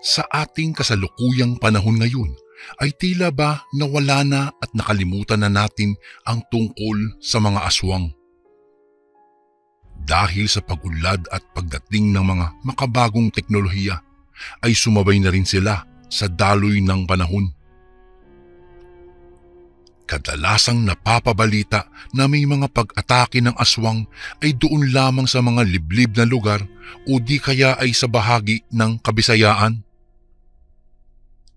Sa ating kasalukuyang panahon ngayon, ay tila ba nawala na at nakalimutan na natin ang tungkol sa mga aswang. Dahil sa pag-unlad at pagdating ng mga makabagong teknolohiya, ay sumabay na rin sila sa daloy ng panahon. Kadalasang napapabalita na may mga pag-atake ng aswang ay doon lamang sa mga liblib na lugar o di kaya ay sa bahagi ng Kabisayaan.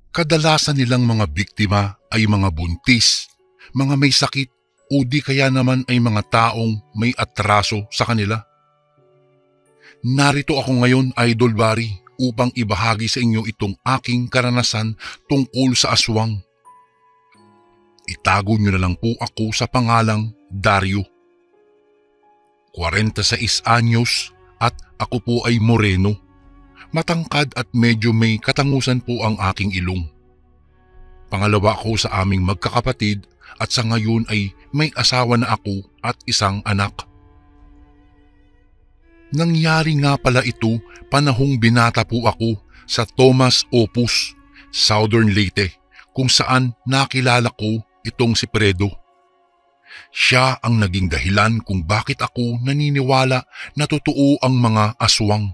Kadalasan nilang mga biktima ay mga buntis, mga may sakit o di kaya naman ay mga taong may atraso sa kanila. Narito ako ngayon, Idol Barry, upang ibahagi sa inyo itong aking karanasan tungkol sa aswang. Itago niyo na lang po ako sa pangalang Dario. 46 anyos at ako po ay moreno. Matangkad at medyo may katangusan po ang aking ilong. Pangalawa ko sa aming magkakapatid at sa ngayon ay may asawa na ako at isang anak. Nangyari nga pala ito panahong binata po ako sa Tomas Opus, Southern Leyte, kung saan nakilala ko itong si Fredo. Siya ang naging dahilan kung bakit ako naniniwala na totoo ang mga aswang.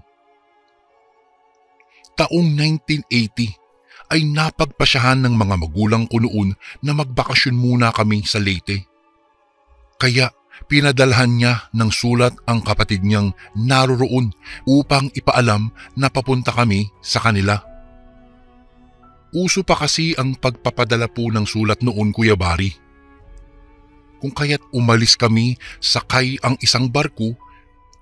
Taong 1980 ay napagpasyahan ng mga magulang ko noon na magbakasyon muna kami sa Leyte. Kaya pinadalhan niya ng sulat ang kapatid niyang naroroon upang ipaalam na papunta kami sa kanila. Uso pa kasi ang pagpapadala po ng sulat noon, Kuya Barry. Kung kaya't umalis kami, sakay ang isang barko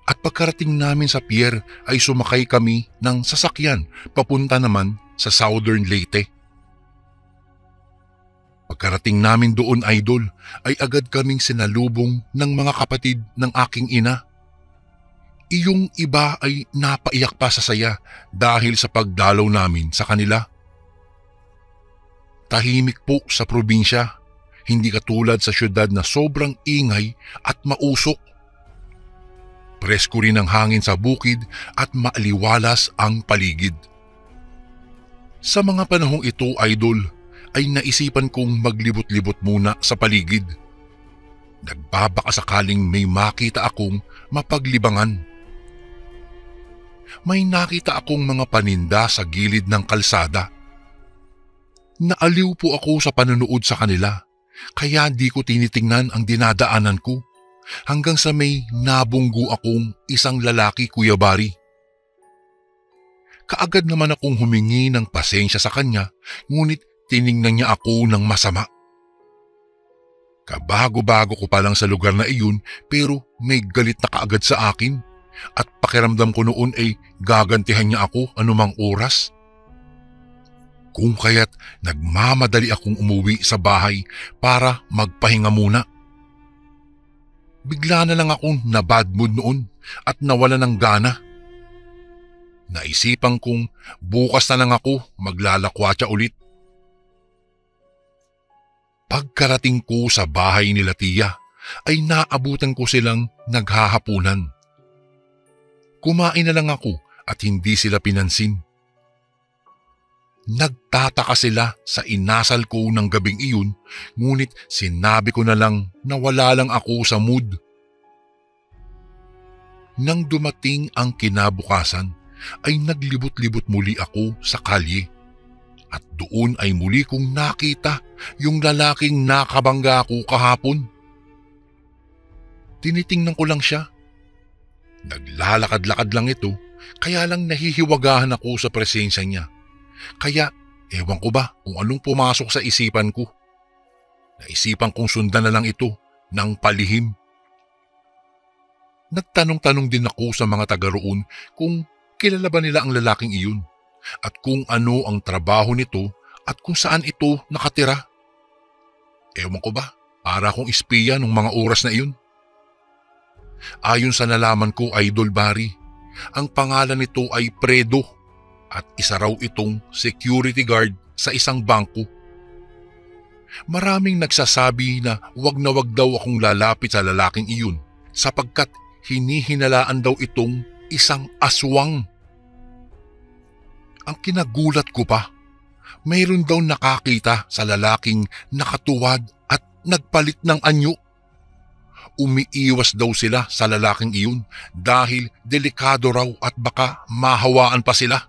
at pagkarating namin sa pier ay sumakay kami ng sasakyan papunta naman sa Southern Leyte. Pagkarating namin doon, Idol, ay agad kaming sinalubong ng mga kapatid ng aking ina. Iyong iba ay napaiyak pa sa saya dahil sa pagdalaw namin sa kanila. Tahimik po sa probinsya, hindi katulad sa syudad na sobrang ingay at mausok. Presko rin ang hangin sa bukid at maaliwalas ang paligid. Sa mga panahong ito, Idol, ay naisipan kong maglibot-libot muna sa paligid. Nagbabaka sakaling may makita akong mapaglibangan. May nakita akong mga paninda sa gilid ng kalsada. Naaliw po ako sa panonood sa kanila, kaya di ko tinitingnan ang dinadaanan ko hanggang sa may nabunggo akong isang lalaki, Kuya Barry. Kaagad naman akong humingi ng pasensya sa kanya, ngunit tiningnan niya ako ng masama. Kabago-bago ko pa lang sa lugar na iyon pero may galit na kaagad sa akin at pakiramdam ko noon ay gagantihan niya ako anumang oras. Kung kaya't nagmamadali akong umuwi sa bahay para magpahinga muna. Bigla na lang akong nabad mood noon at nawala ng gana. Naisipan kong bukas na lang ako maglalakwatsa ulit. Pagkarating ko sa bahay nila Tia ay naabutan ko silang naghahapunan. Kumain na lang ako at hindi sila pinansin. Nagtataka sila sa inasal ko ng gabing iyon, ngunit sinabi ko na lang na wala lang ako sa mood. Nang dumating ang kinabukasan, ay naglibot-libot muli ako sa kalye. At doon ay muli kong nakita yung lalaking nakabangga ko kahapon. Tinitingnan ko lang siya. Naglalakad-lakad lang ito, kaya lang nahihiwagahan ako sa presensya niya. Kaya ewan ko ba kung anong pumasok sa isipan ko. Naisipan kong sundan na lang ito ng palihim. Nagtanong-tanong din ako sa mga taga roon kung kilala ba nila ang lalaking iyon at kung ano ang trabaho nito at kung saan ito nakatira. Ewan ko ba, para akong espiya nung mga oras na iyon. Ayon sa nalaman ko, Idol Barry, ang pangalan nito ay Fredo at isa raw itong security guard sa isang bangko. Maraming nagsasabi na wag daw akong lalapit sa lalaking iyon sapagkat hinihinalaan daw itong isang aswang. Ang kinagulat ko pa, mayroon daw nakakita sa lalaking nakatuwad at nagpalit ng anyo. Umiiwas daw sila sa lalaking iyon dahil delikado raw at baka mahawaan pa sila.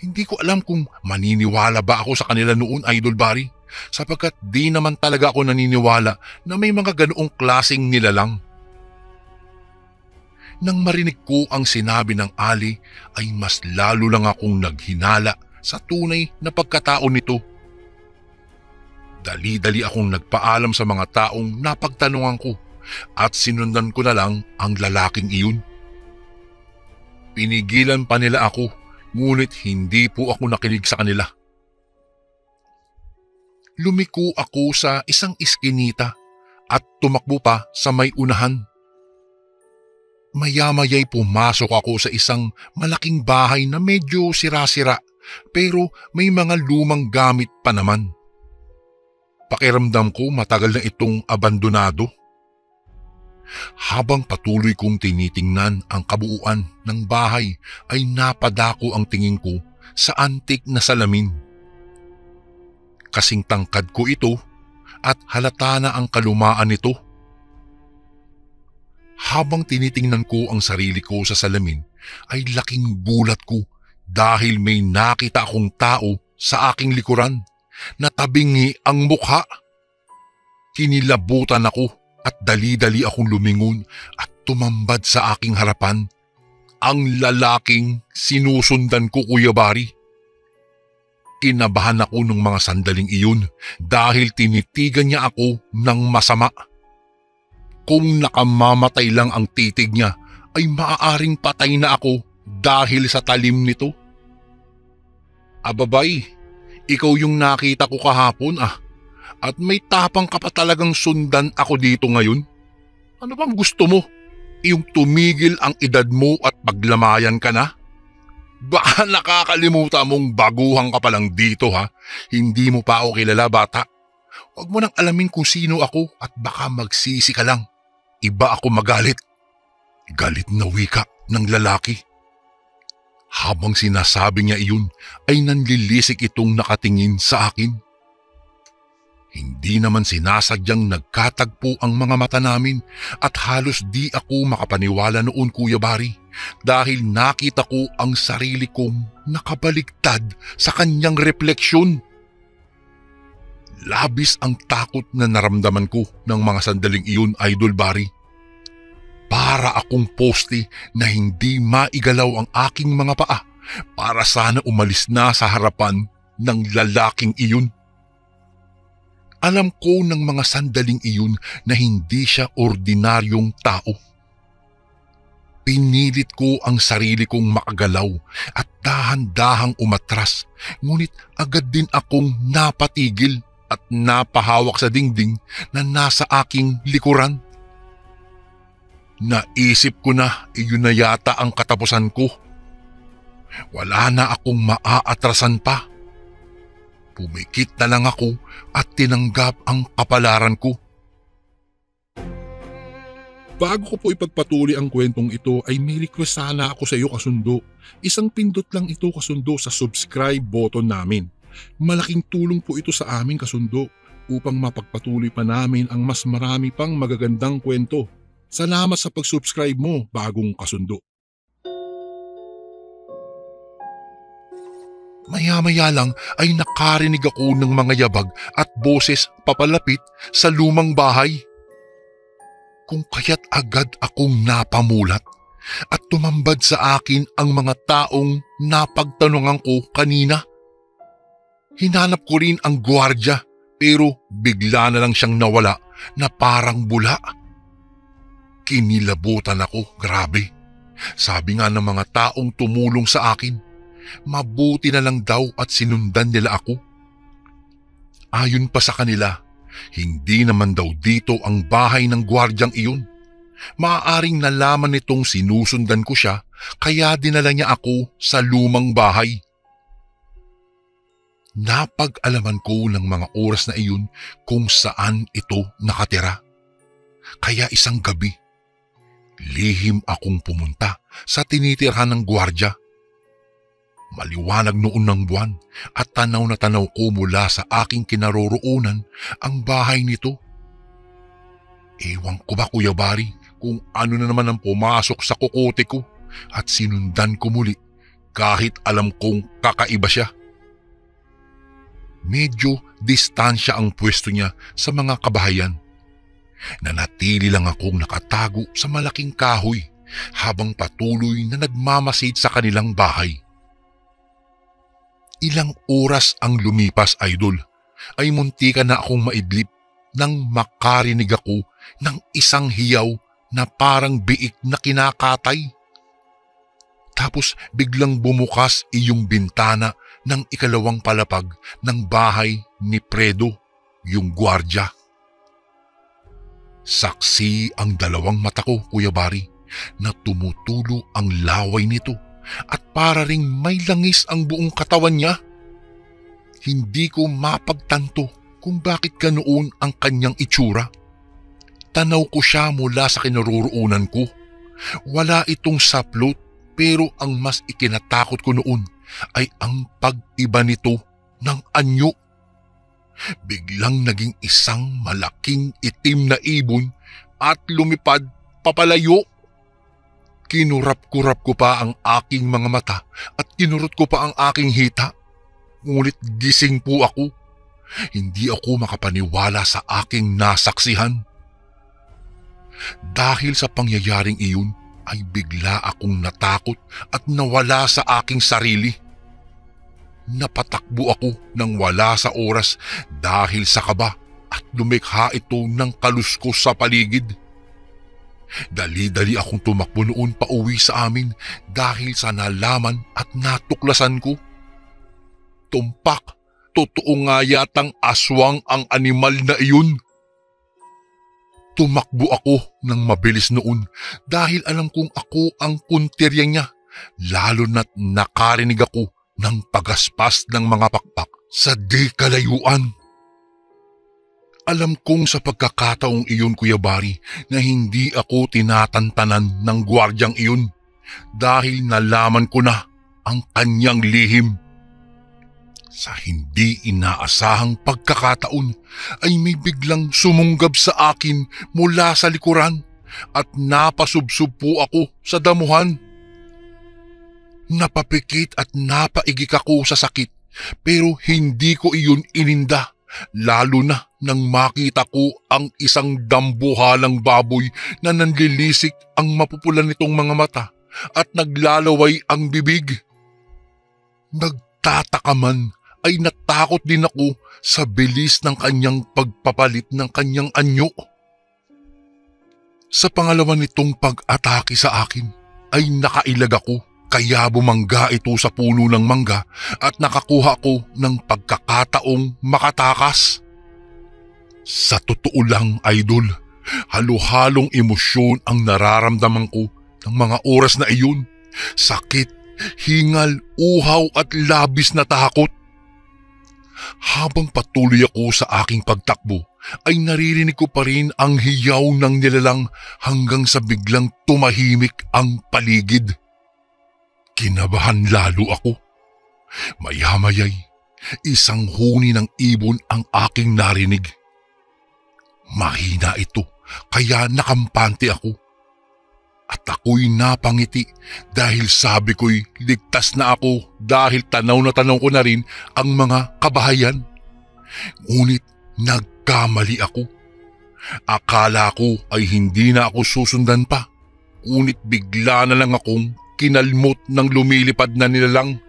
Hindi ko alam kung maniniwala ba ako sa kanila noon, Idol Barry, sapagkat di naman talaga ako naniniwala na may mga ganoong klaseng nilalang. Nang marinig ko ang sinabi ng Ali ay mas lalo lang akong naghinala sa tunay na pagkatao nito. Dali-dali akong nagpaalam sa mga taong napagtanungan ko at sinundan ko na lang ang lalaking iyon. Pinigilan pa nila ako, ngunit hindi po ako nakinig sa kanila. Lumiko ako sa isang iskinita at tumakbo pa sa may unahan. Maya-maya'y pumasok ako sa isang malaking bahay na medyo sira-sira pero may mga lumang gamit pa naman. Pakiramdam ko matagal na itong abandonado. Habang patuloy kong tinitingnan ang kabuuan ng bahay ay napadako ang tingin ko sa antik na salamin. Kasing tangkad ko ito at halata na ang kalumaan nito. Habang tinitingnan ko ang sarili ko sa salamin ay laking gulat ko dahil may nakita akong tao sa aking likuran na tabingi ang mukha. Kinilabutan ako at dali-dali akong lumingon at tumambad sa aking harapan ang lalaking sinusundan ko, Kuya Barry. Kinabahan ako ng mga sandaling iyon dahil tinitigan niya ako ng masama. Kung nakamamatay lang ang titig niya ay maaaring patay na ako dahil sa talim nito. Ababay, ikaw yung nakita ko kahapon at may tapang ka pa talagang sundan ako dito ngayon. Ano bang gusto mo? Yung tumigil ang edad mo at paglamayan ka na? Baka nakakalimutan mong baguhan ka pa lang dito ha? Hindi mo pa ako kilala, bata. Huwag mo nang alamin kung sino ako at baka magsisi ka lang. Iba ako magalit. Galit na wika ng lalaki. Habang sinasabi niya iyon ay nanlilisik itong nakatingin sa akin. Hindi naman sinasadyang nagkatagpo ang mga mata namin at halos di ako makapaniwala noon, Kuya Barry, dahil nakita ko ang sarili kong nakabaligtad sa kanyang refleksyon. Labis ang takot na naramdaman ko ng mga sandaling iyon, Idol Barry. Para akong poste na hindi maigalaw ang aking mga paa para sana umalis na sa harapan ng lalaking iyon. Alam ko ng mga sandaling iyon na hindi siya ordinaryong tao. Pinilit ko ang sarili kong makagalaw at dahan-dahang umatras, ngunit agad din akong napatigil at napahawak sa dingding na nasa aking likuran. Naisip ko na iyon na yata ang katapusan ko. Wala na akong maaatrasan pa. Pumikit na lang ako at tinanggap ang kapalaran ko. Bago ko po ipagpatuloy ang kwentong ito ay may request sana ako sa iyo, kasundo. Isang pindot lang ito, kasundo, sa subscribe button namin. Malaking tulong po ito sa amin, kasundo, upang mapagpatuloy pa namin ang mas marami pang magagandang kwento. Salamat sa pag-subscribe mo, bagong kasundo. Maya-maya lang ay nakarinig ako ng mga yabag at boses papalapit sa lumang bahay. Kung kaya't agad akong napamulat at tumambad sa akin ang mga taong napagtanungan ko kanina. Hinanap ko rin ang gwardiya pero bigla na lang siyang nawala na parang bula. Kinilabutan ako, grabe. Sabi nga ng mga taong tumulong sa akin, mabuti na lang daw at sinundan nila ako. Ayon pa sa kanila, hindi naman daw dito ang bahay ng gwardyang iyon. Maaaring nalaman nitong sinusundan ko siya kaya dinala niya ako sa lumang bahay. Napag-alaman ko ng mga oras na iyon kung saan ito nakatira. Kaya isang gabi, lihim akong pumunta sa tinitirhan ng gwardiya. Maliwanag noon ng buwan at tanaw na tanaw ko mula sa aking kinaroroonan ang bahay nito. Ewan ko ba, Kuya Bari, kung ano na naman ang pumasok sa kukote ko at sinundan ko muli kahit alam kong kakaiba siya. Medyo distansya ang pwesto niya sa mga kabahayan. Nanatili lang akong nakatago sa malaking kahoy habang patuloy na nagmamasid sa kanilang bahay. Ilang oras ang lumipas, Idol, ay muntika na akong maidlip nang makarinig ako ng isang hiyaw na parang biik na kinakatay. Tapos biglang bumukas iyong bintana ng ikalawang palapag ng bahay ni Fredo, yung gwardya. Saksi ang dalawang mata ko, Kuya Bari, na tumutulo ang laway nito at para ring may langis ang buong katawan niya. Hindi ko mapagtanto kung bakit ganoon ang kanyang itsura. Tanaw ko siya mula sa kinaroroonan ko. Wala itong saplot, pero ang mas ikinatakot ko noon ay ang pag-iba nito ng anyo. Biglang naging isang malaking itim na ibon at lumipad papalayo. Kinurap-kurap ko pa ang aking mga mata at kinurot ko pa ang aking hita. Ngunit gising po ako. Hindi ako makapaniwala sa aking nasaksihan. Dahil sa pangyayaring iyon ay bigla akong natakot at nawala sa aking sarili. Napatakbo ako nang wala sa oras dahil sa kaba at lumikha ito ng kaluskos sa paligid. Dali-dali akong tumakbo noon pauwi sa amin dahil sa nalaman at natuklasan ko. Tumpak, totoo nga yatang aswang ang animal na iyon. Tumakbo ako ng mabilis noon dahil alam kong ako ang puntirya niya, lalo na't nakarinig ako ng pagaspas ng mga pakpak sa di kalayuan. Alam kong sa pagkakataong iyon, Kuya Bari, na hindi ako tinatantanan ng gwardyang iyon dahil nalaman ko na ang kanyang lihim. Sa hindi inaasahang pagkakataon ay may biglang sumunggab sa akin mula sa likuran at napasubsob po ako sa damuhan. Napapikit at napaigik ako sa sakit pero hindi ko iyon ininda, lalo na nang makita ko ang isang dambuhalang baboy na nanlilisik ang mapupulan nitong mga mata at naglalaway ang bibig. Nagtataka man ay natakot din ako sa bilis ng kanyang pagpapalit ng kanyang anyo. Sa pangalawa nitong pag-atake sa akin ay nakailag ako kaya bumangga ito sa puno ng mangga at nakakuha ko ng pagkakataong makatakas. Sa totoo lang, Idol, halo-halong emosyon ang nararamdaman ko ng mga oras na iyon. Sakit, hingal, uhaw at labis na takot. Habang patuloy ako sa aking pagtakbo, ay naririnig ko pa rin ang hiyaw ng nilalang hanggang sa biglang tumahimik ang paligid. Kinabahan lalo ako. Maya-maya'y isang huni ng ibon ang aking narinig. Mahina ito kaya nakampante ako. At ako'y napangiti dahil sabi ko'y ligtas na ako dahil tanaw na tanaw ko na rin ang mga kabahayan. Ngunit nagkamali ako. Akala ko ay hindi na ako susundan pa. Ngunit bigla na lang akong kinalmot ng lumilipad na nilalang.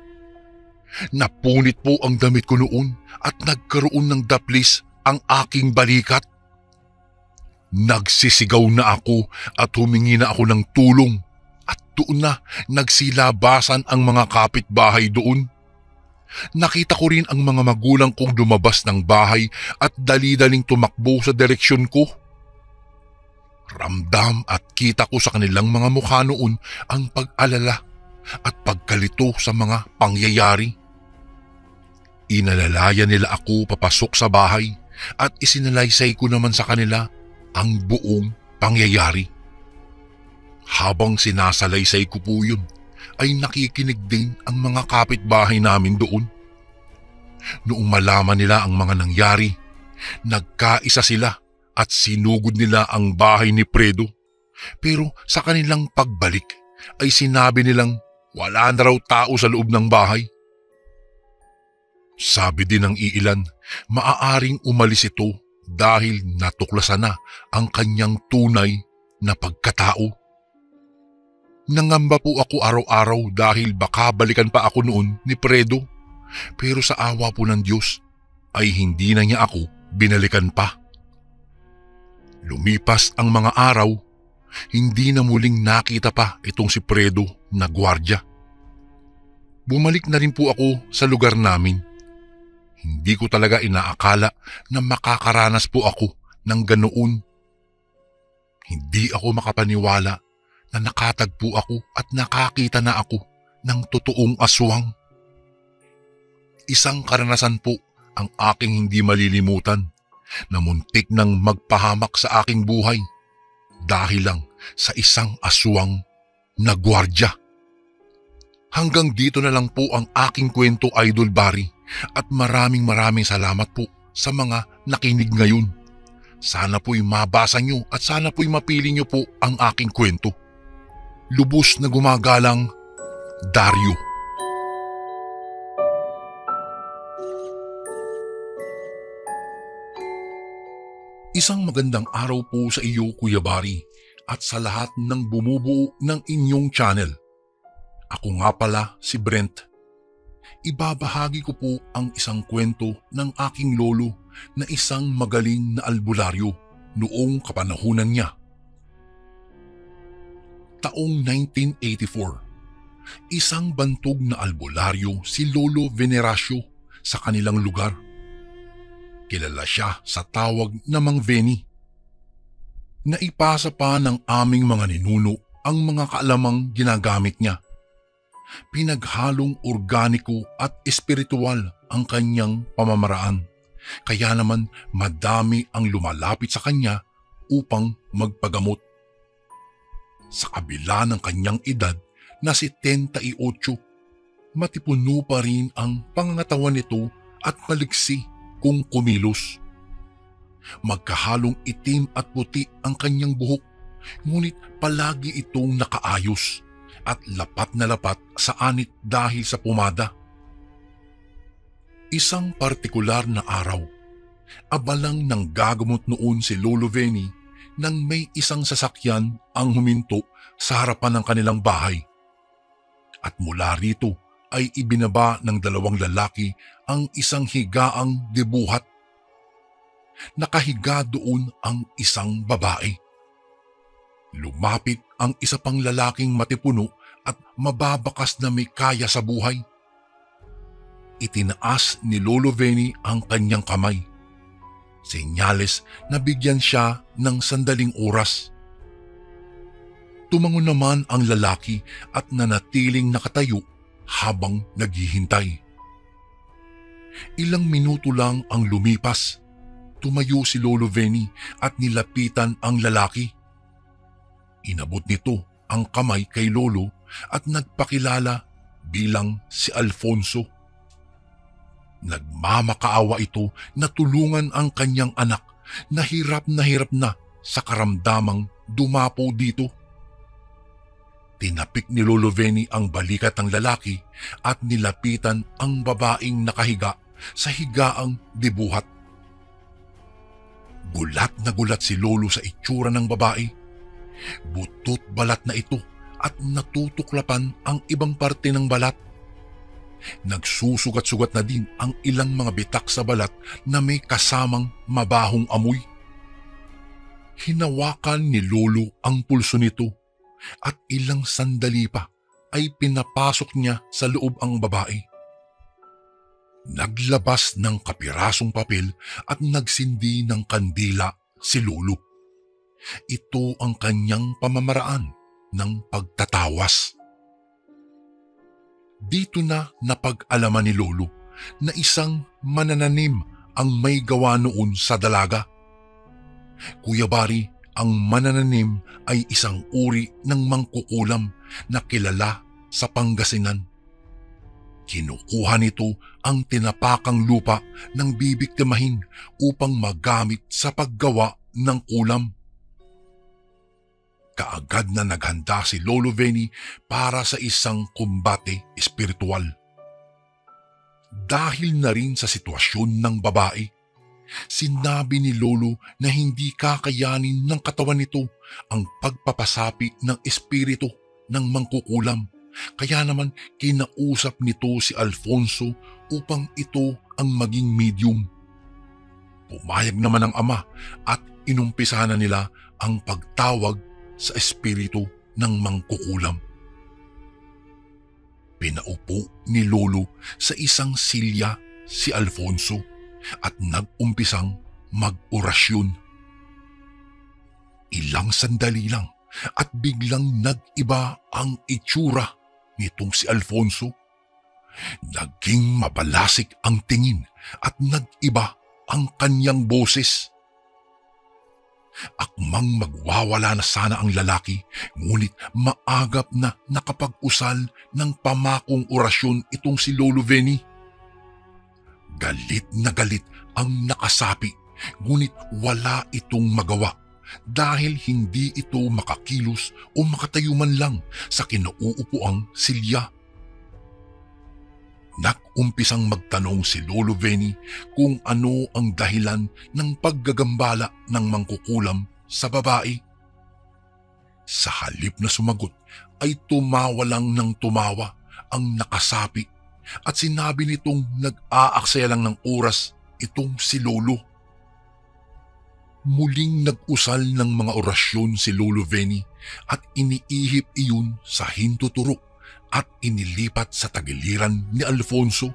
Napunit po ang damit ko noon at nagkaroon ng daplis ang aking balikat. Nagsisigaw na ako at humingi na ako ng tulong at doon na nagsilabasan ang mga kapitbahay doon. Nakita ko rin ang mga magulang kong lumabas ng bahay at dali-daling tumakbo sa direksyon ko. Ramdam at kita ko sa kanilang mga mukha noon ang pag-alala at pagkalito sa mga pangyayari. Inalalayan nila ako papasok sa bahay at isinalaysay ko naman sa kanila ang buong pangyayari. Habang sinasalaysay ko po yun, ay nakikinig din ang mga kapitbahay namin doon. Noong malaman nila ang mga nangyari, nagkaisa sila at sinugod nila ang bahay ni Fredo. Pero sa kanilang pagbalik ay sinabi nilang wala na raw tao sa loob ng bahay. Sabi din ng iilan, maaaring umalis ito dahil natuklasan na ang kanyang tunay na pagkatao. Nangamba po ako araw-araw dahil baka balikan pa ako noon ni Fredo. Pero sa awa po ng Diyos ay hindi na niya ako binalikan pa. Lumipas ang mga araw, hindi na muling nakita pa itong si Fredo na gwardiya. Bumalik na rin po ako sa lugar namin. Hindi ko talaga inaakala na makakaranas po ako ng ganoon. Hindi ako makapaniwala na nakatagpo ako at nakakita na ako ng totoong aswang. Isang karanasan po ang aking hindi malilimutan na muntik nang magpahamak sa aking buhay dahil lang sa isang aswang na gwardiya. Hanggang dito na lang po ang aking kwento, Idol Barry, at maraming salamat po sa mga nakinig ngayon. Sana po'y mabasa nyo at sana po'y mapili nyo po ang aking kwento. Lubos na gumagalang, Dario. Isang magandang araw po sa iyo, Kuya Barry, at sa lahat ng bumubuo ng inyong channel. Ako nga pala si Brent. Ibabahagi ko po ang isang kwento ng aking lolo na isang magaling na albularyo noong kapanahunan niya. Taong 1984, isang bantog na albularyo si Lolo Veneracio sa kanilang lugar. Kilala siya sa tawag na Mang Veni. Naipasa pa ng aming mga ninuno ang mga kaalamang ginagamit niya. Pinaghalong organiko at espiritual ang kanyang pamamaraan, kaya naman madami ang lumalapit sa kanya upang magpagamot. Sa kabila ng kanyang edad na 78, matipuno pa rin ang pangangatawan nito at maliksi kung kumilos. Magkahalong itim at puti ang kanyang buhok, ngunit palagi itong nakaayos at lapat na lapat sa anit dahil sa pumada. Isang partikular na araw, abalang nang gagamot noon si Lolo Veni nang may isang sasakyan ang huminto sa harapan ng kanilang bahay. At mula rito ay ibinaba ng dalawang lalaki ang isang higaang debuhat. Nakahiga doon ang isang babae. Lumapit ang isa pang lalaking matipuno at mababakas na may kaya sa buhay. Itinaas ni Lolo Veni ang kanyang kamay. Senyales na bigyan siya ng sandaling oras. Tumangon naman ang lalaki at nanatiling nakatayo habang naghihintay. Ilang minuto lang ang lumipas. Tumayo si Lolo Veni at nilapitan ang lalaki. Inabot nito ang kamay kay Lolo at nagpakilala bilang si Alfonso. Nagmamakaawa ito na tulungan ang kanyang anak na hirap na sa karamdamang dumapo dito. Tinapik ni Lolo Veni ang balikat ng lalaki at nilapitan ang babaeng nakahiga sa higaang debuhat. Gulat na gulat si Lolo sa itsura ng babae. Butot balat na ito at natutuklapan ang ibang parte ng balat. Nagsusugat-sugat na din ang ilang mga bitak sa balat na may kasamang mabahong amoy. Hinawakan ni Lolo ang pulso nito at ilang sandali pa ay pinapasok niya sa loob ang babae. Naglabas ng kapirasong papel at nagsindi ng kandila si Lolo. Ito ang kanyang pamamaraan ng pagtatawas. Dito na napag-alaman ni Lolo na isang manananim ang may gawa noon sa dalaga. Kuya Barry, ang manananim ay isang uri ng mangkukulam na kilala sa Pangasinan. Kinukuha nito ang tinapakang lupa ng bibiktimahin upang magamit sa paggawa ng kulam. Kaagad na naghanda si Lolo Venny para sa isang kumbate espiritual. Dahil na rin sa sitwasyon ng babae, sinabi ni Lolo na hindi kakayanin ng katawan nito ang pagpapasapi ng espiritu ng mangkukulam. Kaya naman kinausap nito si Alfonso upang ito ang maging medium. Pumayag naman ang ama at inumpisahan na nila ang pagtawag sa espiritu ng mangkukulam. Pinaupo ni Lolo sa isang silya si Alfonso at nag-umpisang mag-orasyon. Ilang sandali lang at biglang nag-iba ang itsura nitong si Alfonso. Naging mabalasik ang tingin at nag-iba ang kanyang boses. Akmang magwawala na sana ang lalaki, ngunit maagap na nakapag-usal ng pamakong orasyon itong si Lolo Venny. Galit na galit ang nakasapi, ngunit wala itong magawa dahil hindi ito makakilos o makatayo man lang sa kinauupuang silya. Nag-umpisang magtanong si Lolo Venny kung ano ang dahilan ng paggagambala ng mangkukulam sa babae. Sa halip na sumagot ay tumawa lang ng tumawa ang nakasapi at sinabi nitong nag-aaksaya lang ng oras itong si Lolo. Muling nag-usal ng mga orasyon si Lolo Venny at iniihip iyon sa hintuturo at inilipat sa tagiliran ni Alfonso.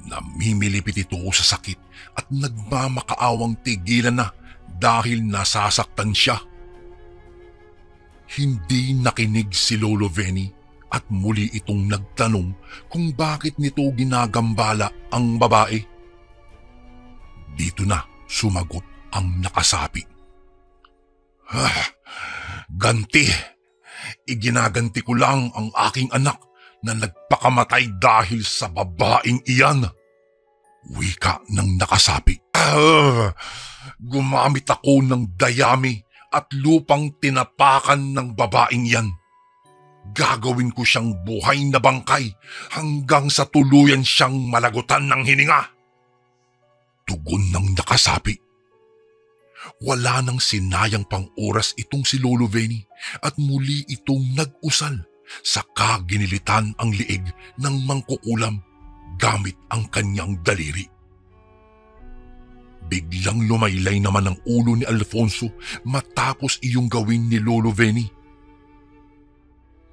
Namimilipit ito sa sakit at nagmamakaawang tigilan na dahil nasasaktan siya. Hindi nakinig si Lolo Venny at muli itong nagtanong kung bakit nito ginagambala ang babae. Dito na sumagot ang nakasapi. Ganti! Iginaganti ko lang ang aking anak na nagpakamatay dahil sa babaeng iyan. Wika ng nakasapi. Gumamit ako ng dayami at lupang tinapakan ng babaeng yan. Gagawin ko siyang buhay na bangkay hanggang sa tuluyan siyang malagutan ng hininga. Tugon ng nakasapi. Wala nang sinayang pang oras itong si Lolo Venny at muli itong nag-usal sa kaginilitan ang liig ng mangkukulam gamit ang kanyang daliri. Biglang lumaylay naman ang ulo ni Alfonso matapos iyong gawin ni Lolo Venny.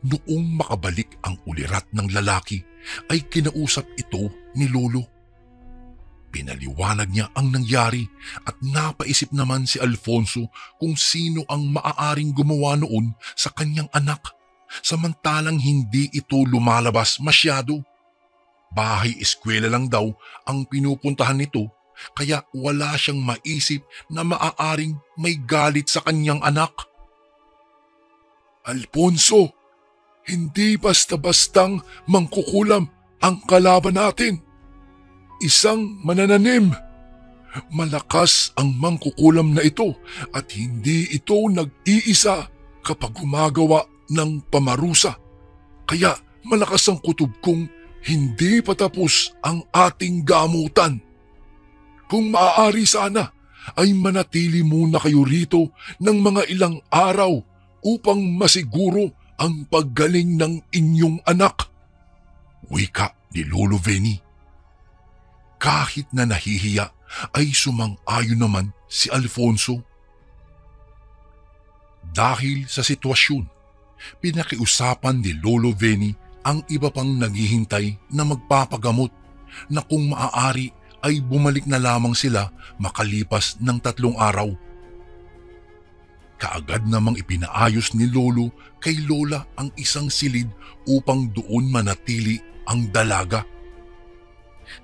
Noong makabalik ang ulirat ng lalaki ay kinausap ito ni Lolo. Pinaliwanag niya ang nangyari at napaisip naman si Alfonso kung sino ang maaaring gumawa noon sa kanyang anak, samantalang hindi ito lumalabas masyado. Bahay-eskwela lang daw ang pinupuntahan nito, kaya wala siyang maisip na maaaring may galit sa kanyang anak. Alfonso, hindi basta-bastang mangkukulam ang kalaban natin. Isang manananim. Malakas ang mangkukulam na ito at hindi ito nag-iisa kapag gumagawa ng pamarusa. Kaya malakas ang kutob kong hindi patapos ang ating gamutan. Kung maaari sana ay manatili muna kayo rito ng mga ilang araw upang masiguro ang paggaling ng inyong anak. Wika ni Lolo Venny. Kahit na nahihiya ay sumang-ayon naman si Alfonso. Dahil sa sitwasyon, pinakiusapan ni Lolo Venny ang iba pang naghihintay na magpapagamot na kung maaari ay bumalik na lamang sila makalipas ng 3 araw. Kaagad namang ipinaayos ni Lolo kay Lola ang isang silid upang doon manatili ang dalaga.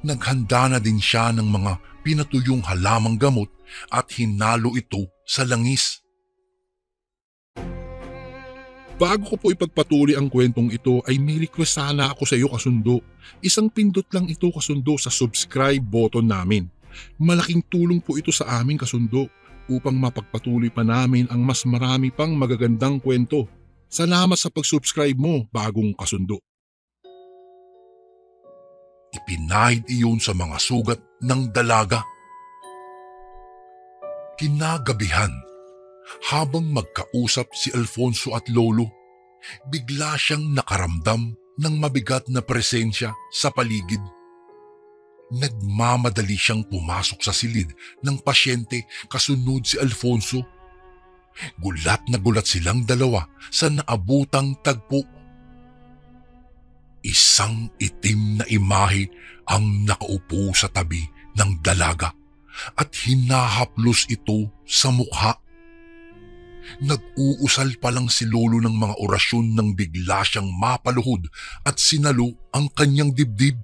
Naghanda na din siya ng mga pinatuyong halamang gamot at hinalo ito sa langis. Bago ko po ipagpatuloy ang kwentong ito ay may request sana ako sa iyo kasundo. Isang pindot lang ito kasundo sa subscribe button namin. Malaking tulong po ito sa amin kasundo upang mapagpatuloy pa namin ang mas marami pang magagandang kwento. Salamat sa pag-subscribe mo, bagong kasundo. Ipinahid iyon sa mga sugat ng dalaga. Kinagabihan, habang magkausap si Alfonso at Lolo, bigla siyang nakaramdam ng mabigat na presensya sa paligid. Nagmamadali siyang pumasok sa silid ng pasyente kasunod si Alfonso. Gulat na gulat silang dalawa sa naabutang tagpo. Isang itim na imahe ang nakaupo sa tabi ng dalaga at hinahaplos ito sa mukha. Nag-uusal pa lang si Lolo ng mga orasyon nang bigla siyang mapaluhod at sinalo ang kanyang dibdib.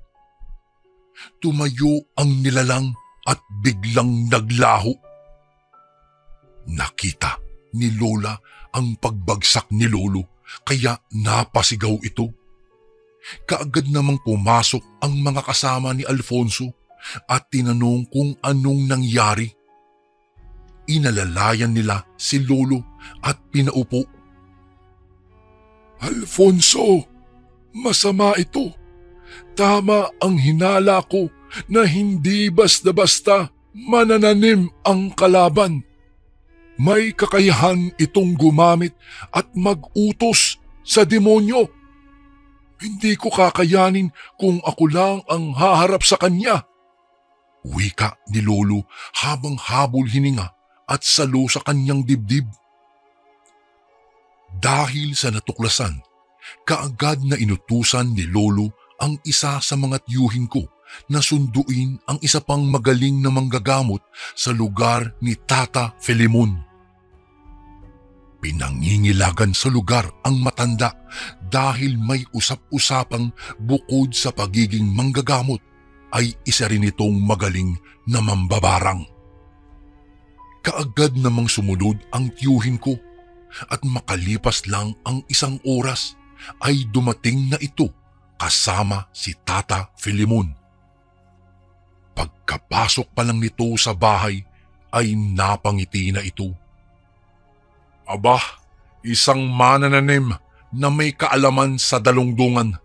Tumayo ang nilalang at biglang naglaho. Nakita ni Lola ang pagbagsak ni Lolo kaya napasigaw ito. Kaagad namang pumasok ang mga kasama ni Alfonso at tinanong kung anong nangyari. Inalalayan nila si Lolo at pinaupo. Alfonso, masama ito. Tama ang hinala ko na hindi basta-basta manananim ang kalaban. May kakayahan itong gumamit at mag-utos sa demonyo. Hindi ko kakayanin kung ako lang ang haharap sa kanya. Wika ni Lolo habang habol hininga at salo sa kanyang dibdib. Dahil sa natuklasan, kaagad na inutusan ni Lolo ang isa sa mga tiyuhin ko na sunduin ang isa pang magaling na manggagamot sa lugar ni Tata Filemon. Pinangingilagan sa lugar ang matanda dahil may usap-usapang bukod sa pagiging manggagamot ay isa rin itong magaling na mambabarang. Kaagad namang sumunod ang tiyuhin ko at makalipas lang ang isang oras ay dumating na ito kasama si Tata Filemon. Pagkapasok pa lang nito sa bahay ay napangiti na ito. Aba, isang manananim na may kaalaman sa dalungdungan.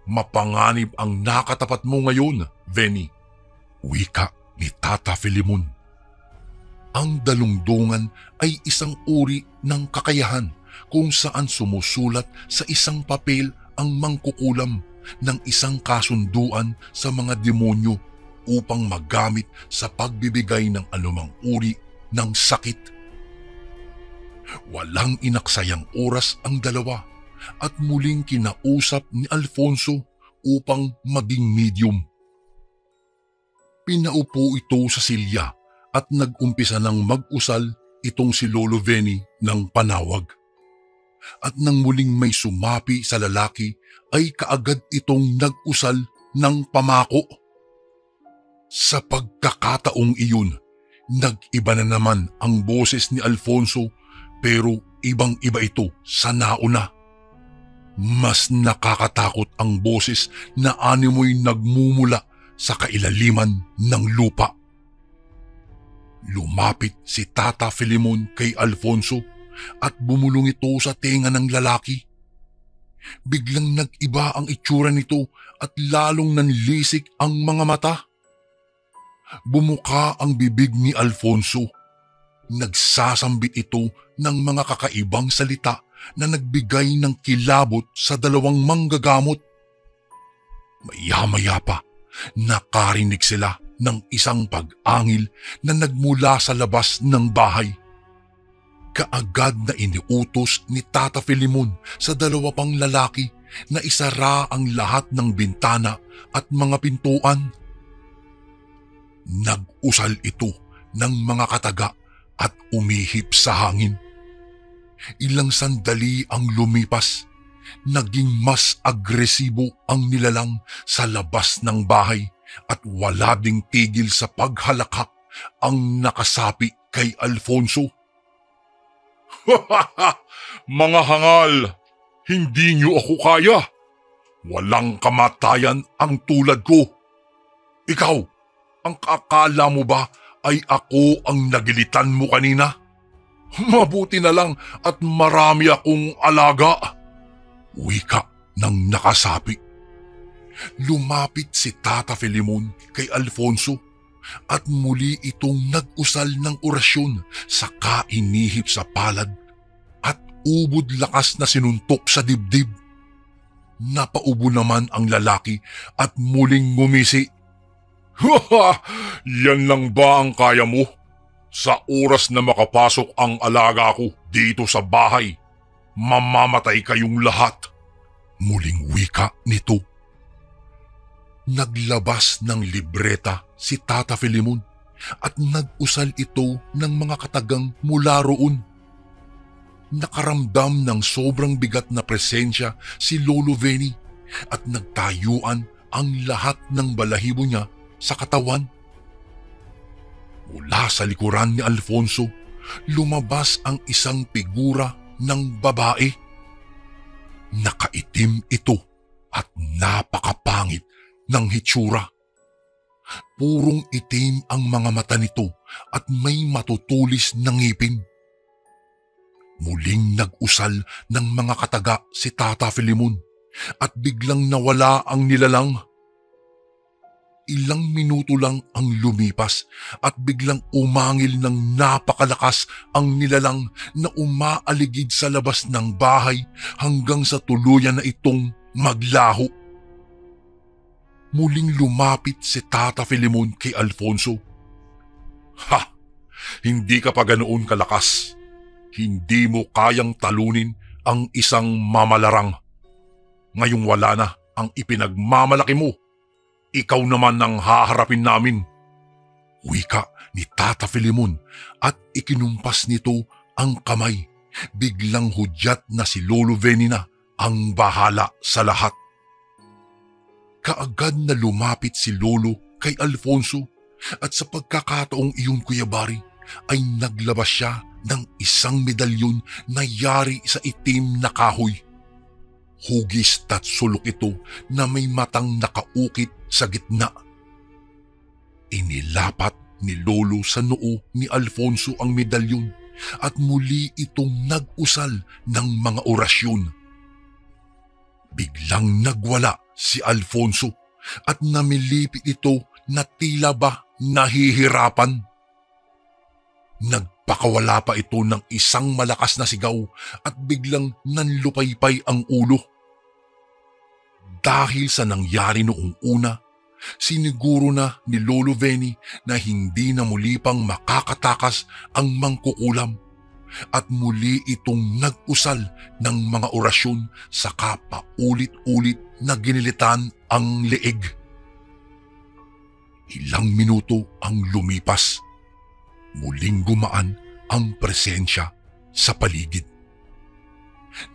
Mapanganib ang nakatapat mo ngayon, Venny. Wika ni Tata Filemon. Ang dalungdungan ay isang uri ng kakayahan kung saan sumusulat sa isang papel ang mangkukulam ng isang kasunduan sa mga demonyo upang magamit sa pagbibigay ng anumang uri ng sakit. Walang inaksayang oras ang dalawa at muling kinausap ni Alfonso upang maging medium. Pinaupo ito sa silya at nag-umpisa ng mag-usal itong si Lolo Venny ng panawag. At nang muling may sumapi sa lalaki ay kaagad itong nag-usal ng pamako. Sa pagkakataong iyon, nag-iba na naman ang boses ni Alfonso pero ibang-iba ito sa nauna. Mas nakakatakot ang boses na animoy nagmumula sa kailaliman ng lupa. Lumapit si Tata Filemon kay Alfonso at bumulong ito sa tenga ng lalaki. Biglang nag-iba ang itsura nito at lalong nanlisik ang mga mata. Bumuka ang bibig ni Alfonso. Nagsasambit ito ng mga kakaibang salita na nagbigay ng kilabot sa dalawang manggagamot. Maya-maya pa, nakarinig sila ng isang pag-angil na nagmula sa labas ng bahay. Kaagad na iniutos ni Tata Filemon sa dalawa pang lalaki na isara ang lahat ng bintana at mga pintuan. Nag-usal ito ng mga kataga at umihip sa hangin. Ilang sandali ang lumipas, naging mas agresibo ang nilalang sa labas ng bahay at wala ding tigil sa paghalakak ang nakasapi kay Alfonso. Mga hangal, Hindi niyo ako kaya. Walang kamatayan ang tulad ko. Ikaw, ang akala mo ba ay ako ang nagilitan mo kanina? Mabuti na lang at marami akong alaga. Wika ng nakasapi. Lumapit si Tata Filemon kay Alfonso at muli itong nag-usal ng orasyon sa kainihip sa palad at ubod lakas na sinuntok sa dibdib. Napaubo naman ang lalaki at muling ngumisi. Yan lang ba ang kaya mo? Sa oras na makapasok ang alaga ko dito sa bahay, mamamatay kayong lahat. Muling wika nito. Naglabas ng libreta si Tata Filemon at nag-usal ito ng mga katagang mula roon. Nakaramdam ng sobrang bigat na presensya si Lolo Venny at nagtayuan ang lahat ng balahibo niya sa katawan. Mula sa likuran ni Alfonso, lumabas ang isang figura ng babae. Nakaitim ito at napakapangit ng hitsura. Purong itim ang mga mata nito at may matutulis na ngipin. Muling nag-usal ng mga kataga si Tata Filemon at biglang nawala ang nilalang. Ilang minuto lang ang lumipas at biglang umangil ng napakalakas ang nilalang na umaaligid sa labas ng bahay hanggang sa tuluyan na itong maglaho. Muling lumapit si Tata Filemon kay Alfonso. Ha! Hindi ka pa ganoon kalakas. Hindi mo kayang talunin ang isang mamalarang. Ngayong wala na ang ipinagmamalaki mo. Ikaw naman ang haharapin namin. Wika ni Tata Filemon at ikinumpas nito ang kamay. Biglang hudyat na si Lolo Venny na ang bahala sa lahat. Kaagad na lumapit si Lolo kay Alfonso at sa pagkakataong iyon, Kuya Bari, ay naglabas siya ng isang medalyon na yari sa itim na kahoy. Hugis at sulok ito na may matang nakaukit sa gitna. Inilapat ni Lolo sa noo ni Alfonso ang medalyon at muli itong nag-usal ng mga orasyon. Biglang nagwala si Alfonso at namilipit ito na tila ba nahihirapan. Nagpakawala pa ito ng isang malakas na sigaw at biglang nanlupaypay ang ulo. Dahil sa nangyari noong una, siniguro na ni Lolo Venny na hindi na muli pang makakatakas ang mangkukulam at muli itong nag-usal ng mga orasyon saka paulit-ulit na ginilitan ang leeg. Ilang minuto ang lumipas. Muling gumaan ang presensya sa paligid.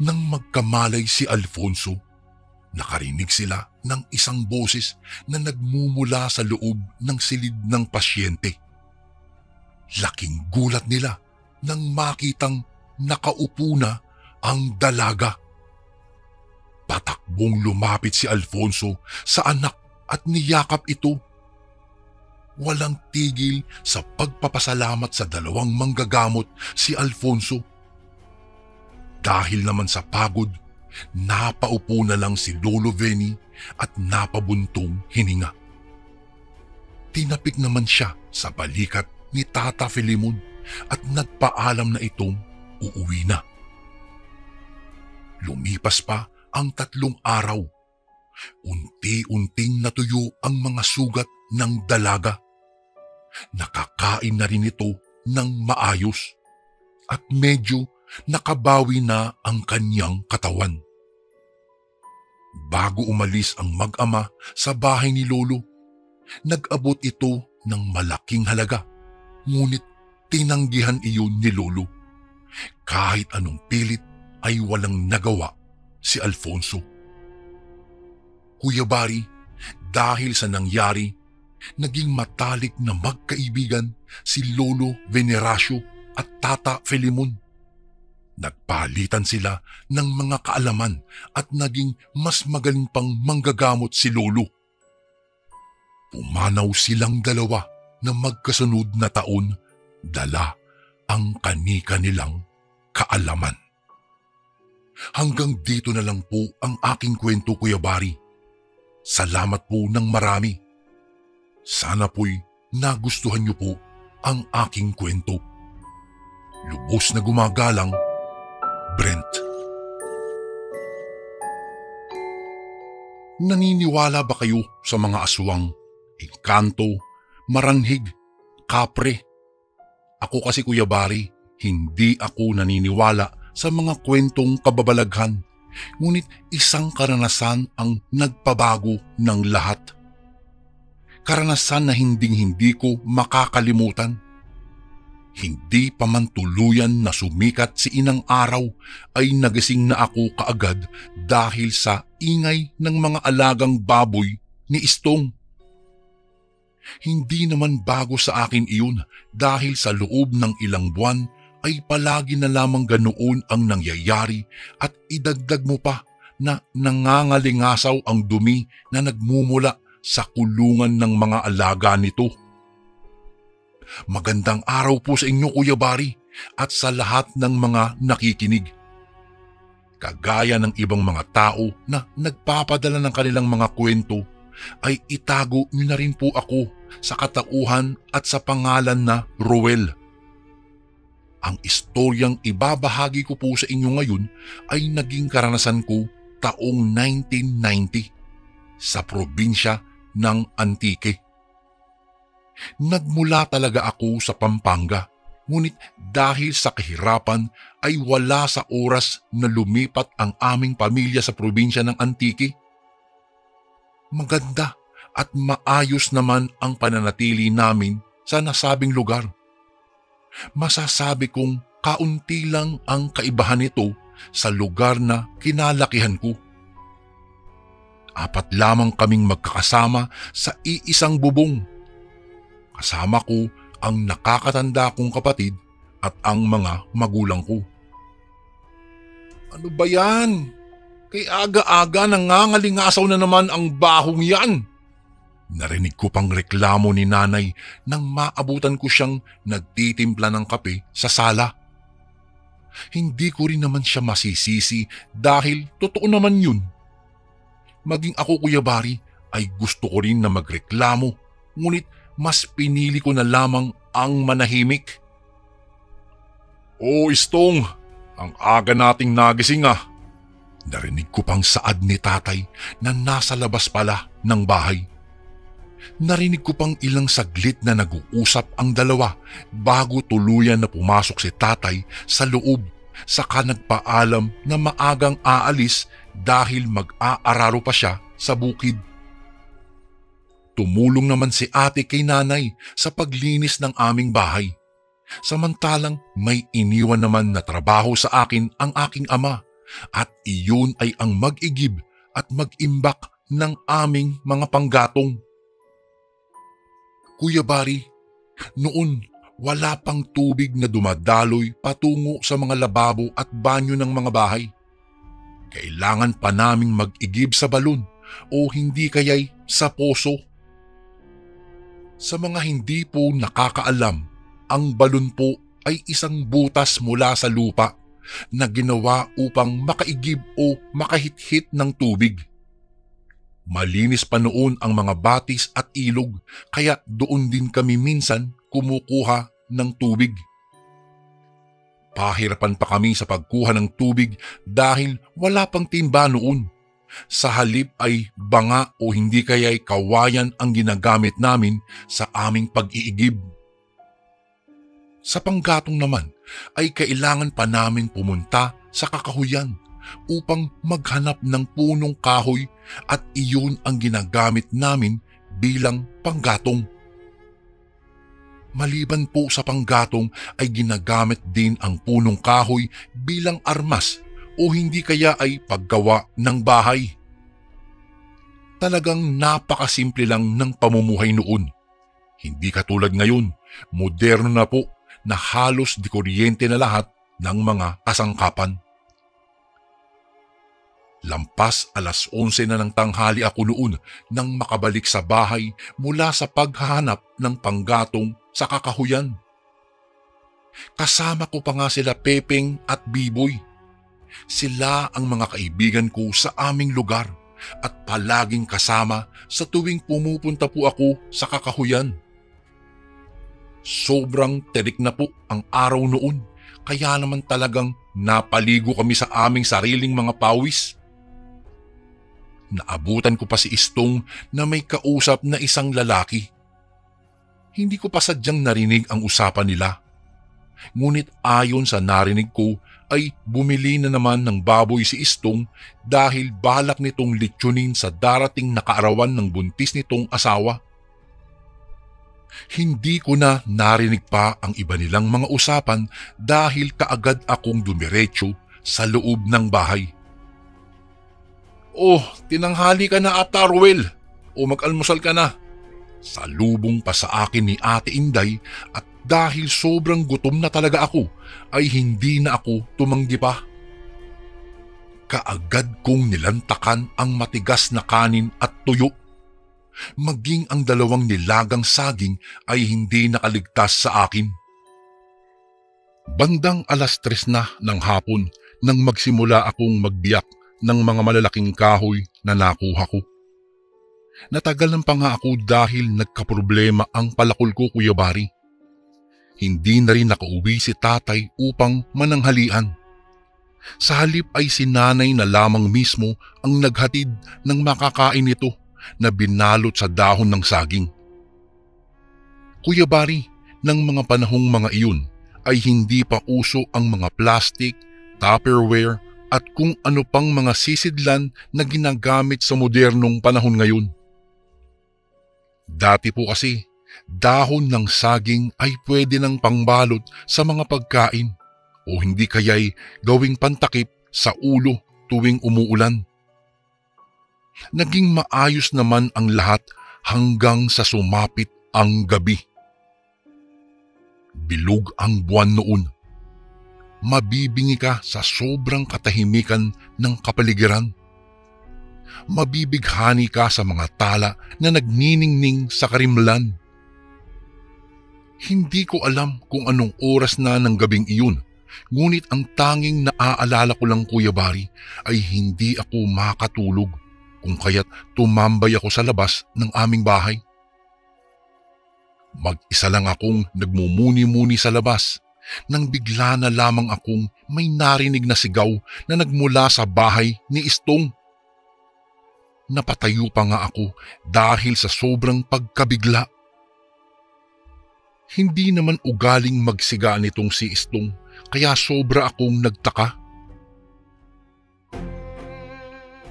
Nang magkamalay si Alfonso, nakarinig sila ng isang boses na nagmumula sa loob ng silid ng pasyente. Laking gulat nila nang makitang nakaupo na ang dalaga. Patakbong lumapit si Alfonso sa anak at niyakap ito. Walang tigil sa pagpapasalamat sa dalawang manggagamot si Alfonso. Dahil naman sa pagod, napaupo na lang si Lolo Venny at napabuntong hininga. Tinapik naman siya sa balikat ni Tata Filemon at nagpaalam na itong uuwi na. Lumipas pa ang 3 araw. Unti-unting natuyo ang mga sugat ng dalaga. Nakakain na rin ito ng maayos at medyo nakabawi na ang kanyang katawan. Bago umalis ang mag-ama sa bahay ni Lolo, nag-abot ito ng malaking halaga, ngunit tinanggihan iyon ni Lolo. Kahit anong pilit ay walang nagawa si Alfonso. Kuya Bari, dahil sa nangyari, naging matalik na magkaibigan si Lolo Veneracio at Tata Filemon. Nagpalitan sila ng mga kaalaman at naging mas magaling pang manggagamot si Lolo. Pumanaw silang dalawa na magkasunod na taon, dala ang kani-kanilang kaalaman. Hanggang dito na lang po ang aking kwento, Kuya Bari. Salamat po ng marami. Sana po'y nagustuhan niyo po ang aking kwento. Lubos na gumagalang, Brent. Naniniwala ba kayo sa mga aswang, engkanto, maranhig, kapre? Ako kasi, Kuya Bari, hindi ako naniniwala sa mga kwentong kababalaghan. Ngunit isang karanasan ang nagpabago ng lahat. Karanasan na hinding-hindi ko makakalimutan. Hindi pa man tuluyan na sumikat si Inang Araw ay nagising na ako kaagad dahil sa ingay ng mga alagang baboy ni Istong. Hindi naman bago sa akin iyon dahil sa loob ng ilang buwan ay palagi na lamang ganoon ang nangyayari at idagdag mo pa na nangangalingasaw ang dumi na nagmumula sa kulungan ng mga alaga nito. Magandang araw po sa inyo, Kuya Bari, at sa lahat ng mga nakikinig. Kagaya ng ibang mga tao na nagpapadala ng kanilang mga kwento, ay itago niyo na rin po ako sa katauhan at sa pangalan na Roel. Ang istoryang ibabahagi ko po sa inyo ngayon ay naging karanasan ko taong 1990 sa probinsya ng Antique. Nagmula talaga ako sa Pampanga, ngunit dahil sa kahirapan ay wala sa oras na lumipat ang aming pamilya sa probinsya ng Antique. Maganda at maayos naman ang pananatili namin sa nasabing lugar. Masasabi kong kaunti lang ang kaibahan nito sa lugar na kinalakihan ko. 4 lamang kaming magkakasama sa iisang bubong. Kasama ko ang nakakatanda kong kapatid at ang mga magulang ko. Ano ba yan? Kay aga-aga nangangalingasaw na naman ang bahong yan. Narinig ko pang reklamo ni nanay nang maabutan ko siyang nagtitimpla ng kape sa sala. Hindi ko rin naman siya masisisi dahil totoo naman yun. Maging ako, Kuya Bari, ay gusto ko rin na magreklamo, ngunit mas pinili ko na lamang ang manahimik. "Oh, Istong, ang aga nating nagising ah." Narinig ko pang saad ni tatay na nasa labas pala ng bahay. Narinig ko pang ilang saglit na nag-uusap ang dalawa bago tuluyan na pumasok si tatay sa loob, saka nagpaalam na maagang aalis dahil mag-aararo pa siya sa bukid. Tumulong naman si ate kay nanay sa paglinis ng aming bahay. Samantalang may iniwan naman na trabaho sa akin ang aking ama at iyon ay ang mag-igib at mag-imbak ng aming mga panggatong. Kuya Bari, noon wala pang tubig na dumadaloy patungo sa mga lababo at banyo ng mga bahay. Kailangan pa naming mag-igib sa balon o hindi kaya'y sa poso. Sa mga hindi po nakakaalam, ang balon po ay isang butas mula sa lupa na ginawa upang makaigib o makahithit ng tubig. Malinis pa noon ang mga batis at ilog kaya doon din kami minsan kumukuha ng tubig. Pahirapan pa kami sa pagkuha ng tubig dahil wala pang timba noon. Sa halip ay banga o hindi kaya'y kawayan ang ginagamit namin sa aming pag-iigib. Sa panggatong naman ay kailangan pa namin pumunta sa kakahuyan upang maghanap ng punong kahoy at iyon ang ginagamit namin bilang panggatong. Maliban po sa panggatong ay ginagamit din ang punong kahoy bilang armas o hindi kaya ay paggawa ng bahay. Talagang napakasimple lang ng pamumuhay noon. Hindi katulad ngayon, moderno na po na halos di kuryente na lahat ng mga kasangkapan. Lampas 11:00 na ng tanghali ako noon nang makabalik sa bahay mula sa paghahanap ng panggatong sa kakahuyan. Kasama ko pa nga sila Pepeng at Biboy. Sila ang mga kaibigan ko sa aming lugar at palaging kasama sa tuwing pumupunta po ako sa kakahuyan. Sobrang terik na po ang araw noon, kaya naman talagang napaligo kami sa aming sariling mga pawis. Naabutan ko pa si Istong na may kausap na isang lalaki. Hindi ko pa sadyang narinig ang usapan nila. Ngunit ayon sa narinig ko ay bumili na naman ng baboy si Istong dahil balak nitong litsunin sa darating na kaarawan ng buntis nitong asawa. Hindi ko na narinig pa ang iba nilang mga usapan dahil kaagad akong dumiretso sa loob ng bahay. "Oh, tinanghali ka na ata, Ruel. O mag-almusal ka na." Salubong pa sa akin ni Ate Inday at dahil sobrang gutom na talaga ako ay hindi na ako tumanggi pa. Kaagad kong nilantakan ang matigas na kanin at tuyo. Maging ang 2 nilagang saging ay hindi nakaligtas sa akin. Bandang 3:00 na ng hapon nang magsimula akong magbiyak ng mga malalaking kahoy na nakuha ko. Natagalan pa nga ako dahil nagkaproblema ang palakol ko, Kuya Bari. Hindi na rin nakauwi si tatay upang mananghalian. Sa halip ay si nanay na lamang mismo ang naghatid ng makakain nito na binalot sa dahon ng saging. Kuya Bari, ng mga panahong mga iyon ay hindi pa uso ang mga plastic, Tupperware at kung ano pang mga sisidlan na ginagamit sa modernong panahon ngayon. Dati po kasi, dahon ng saging ay pwede ng pangbalot sa mga pagkain o hindi kaya'y gawing pantakip sa ulo tuwing umuulan. Naging maayos naman ang lahat hanggang sa sumapit ang gabi. Bilog ang buwan noon. Mabibingi ka sa sobrang katahimikan ng kapaligiran. Mabibighani ka sa mga tala na nagniningning sa karimlan. Hindi ko alam kung anong oras na ng gabing iyon, ngunit ang tanging naaalala ko lang, Kuya Bari, ay hindi ako makatulog kung kaya't tumambay ako sa labas ng aming bahay. Mag-isa lang akong nagmumuni-muni sa labas nang bigla na lamang akong may narinig na sigaw na nagmula sa bahay ni Istong. Napatayo pa nga ako dahil sa sobrang pagkabigla. Hindi naman ugaling magsiga nitong si Istong kaya sobra akong nagtaka.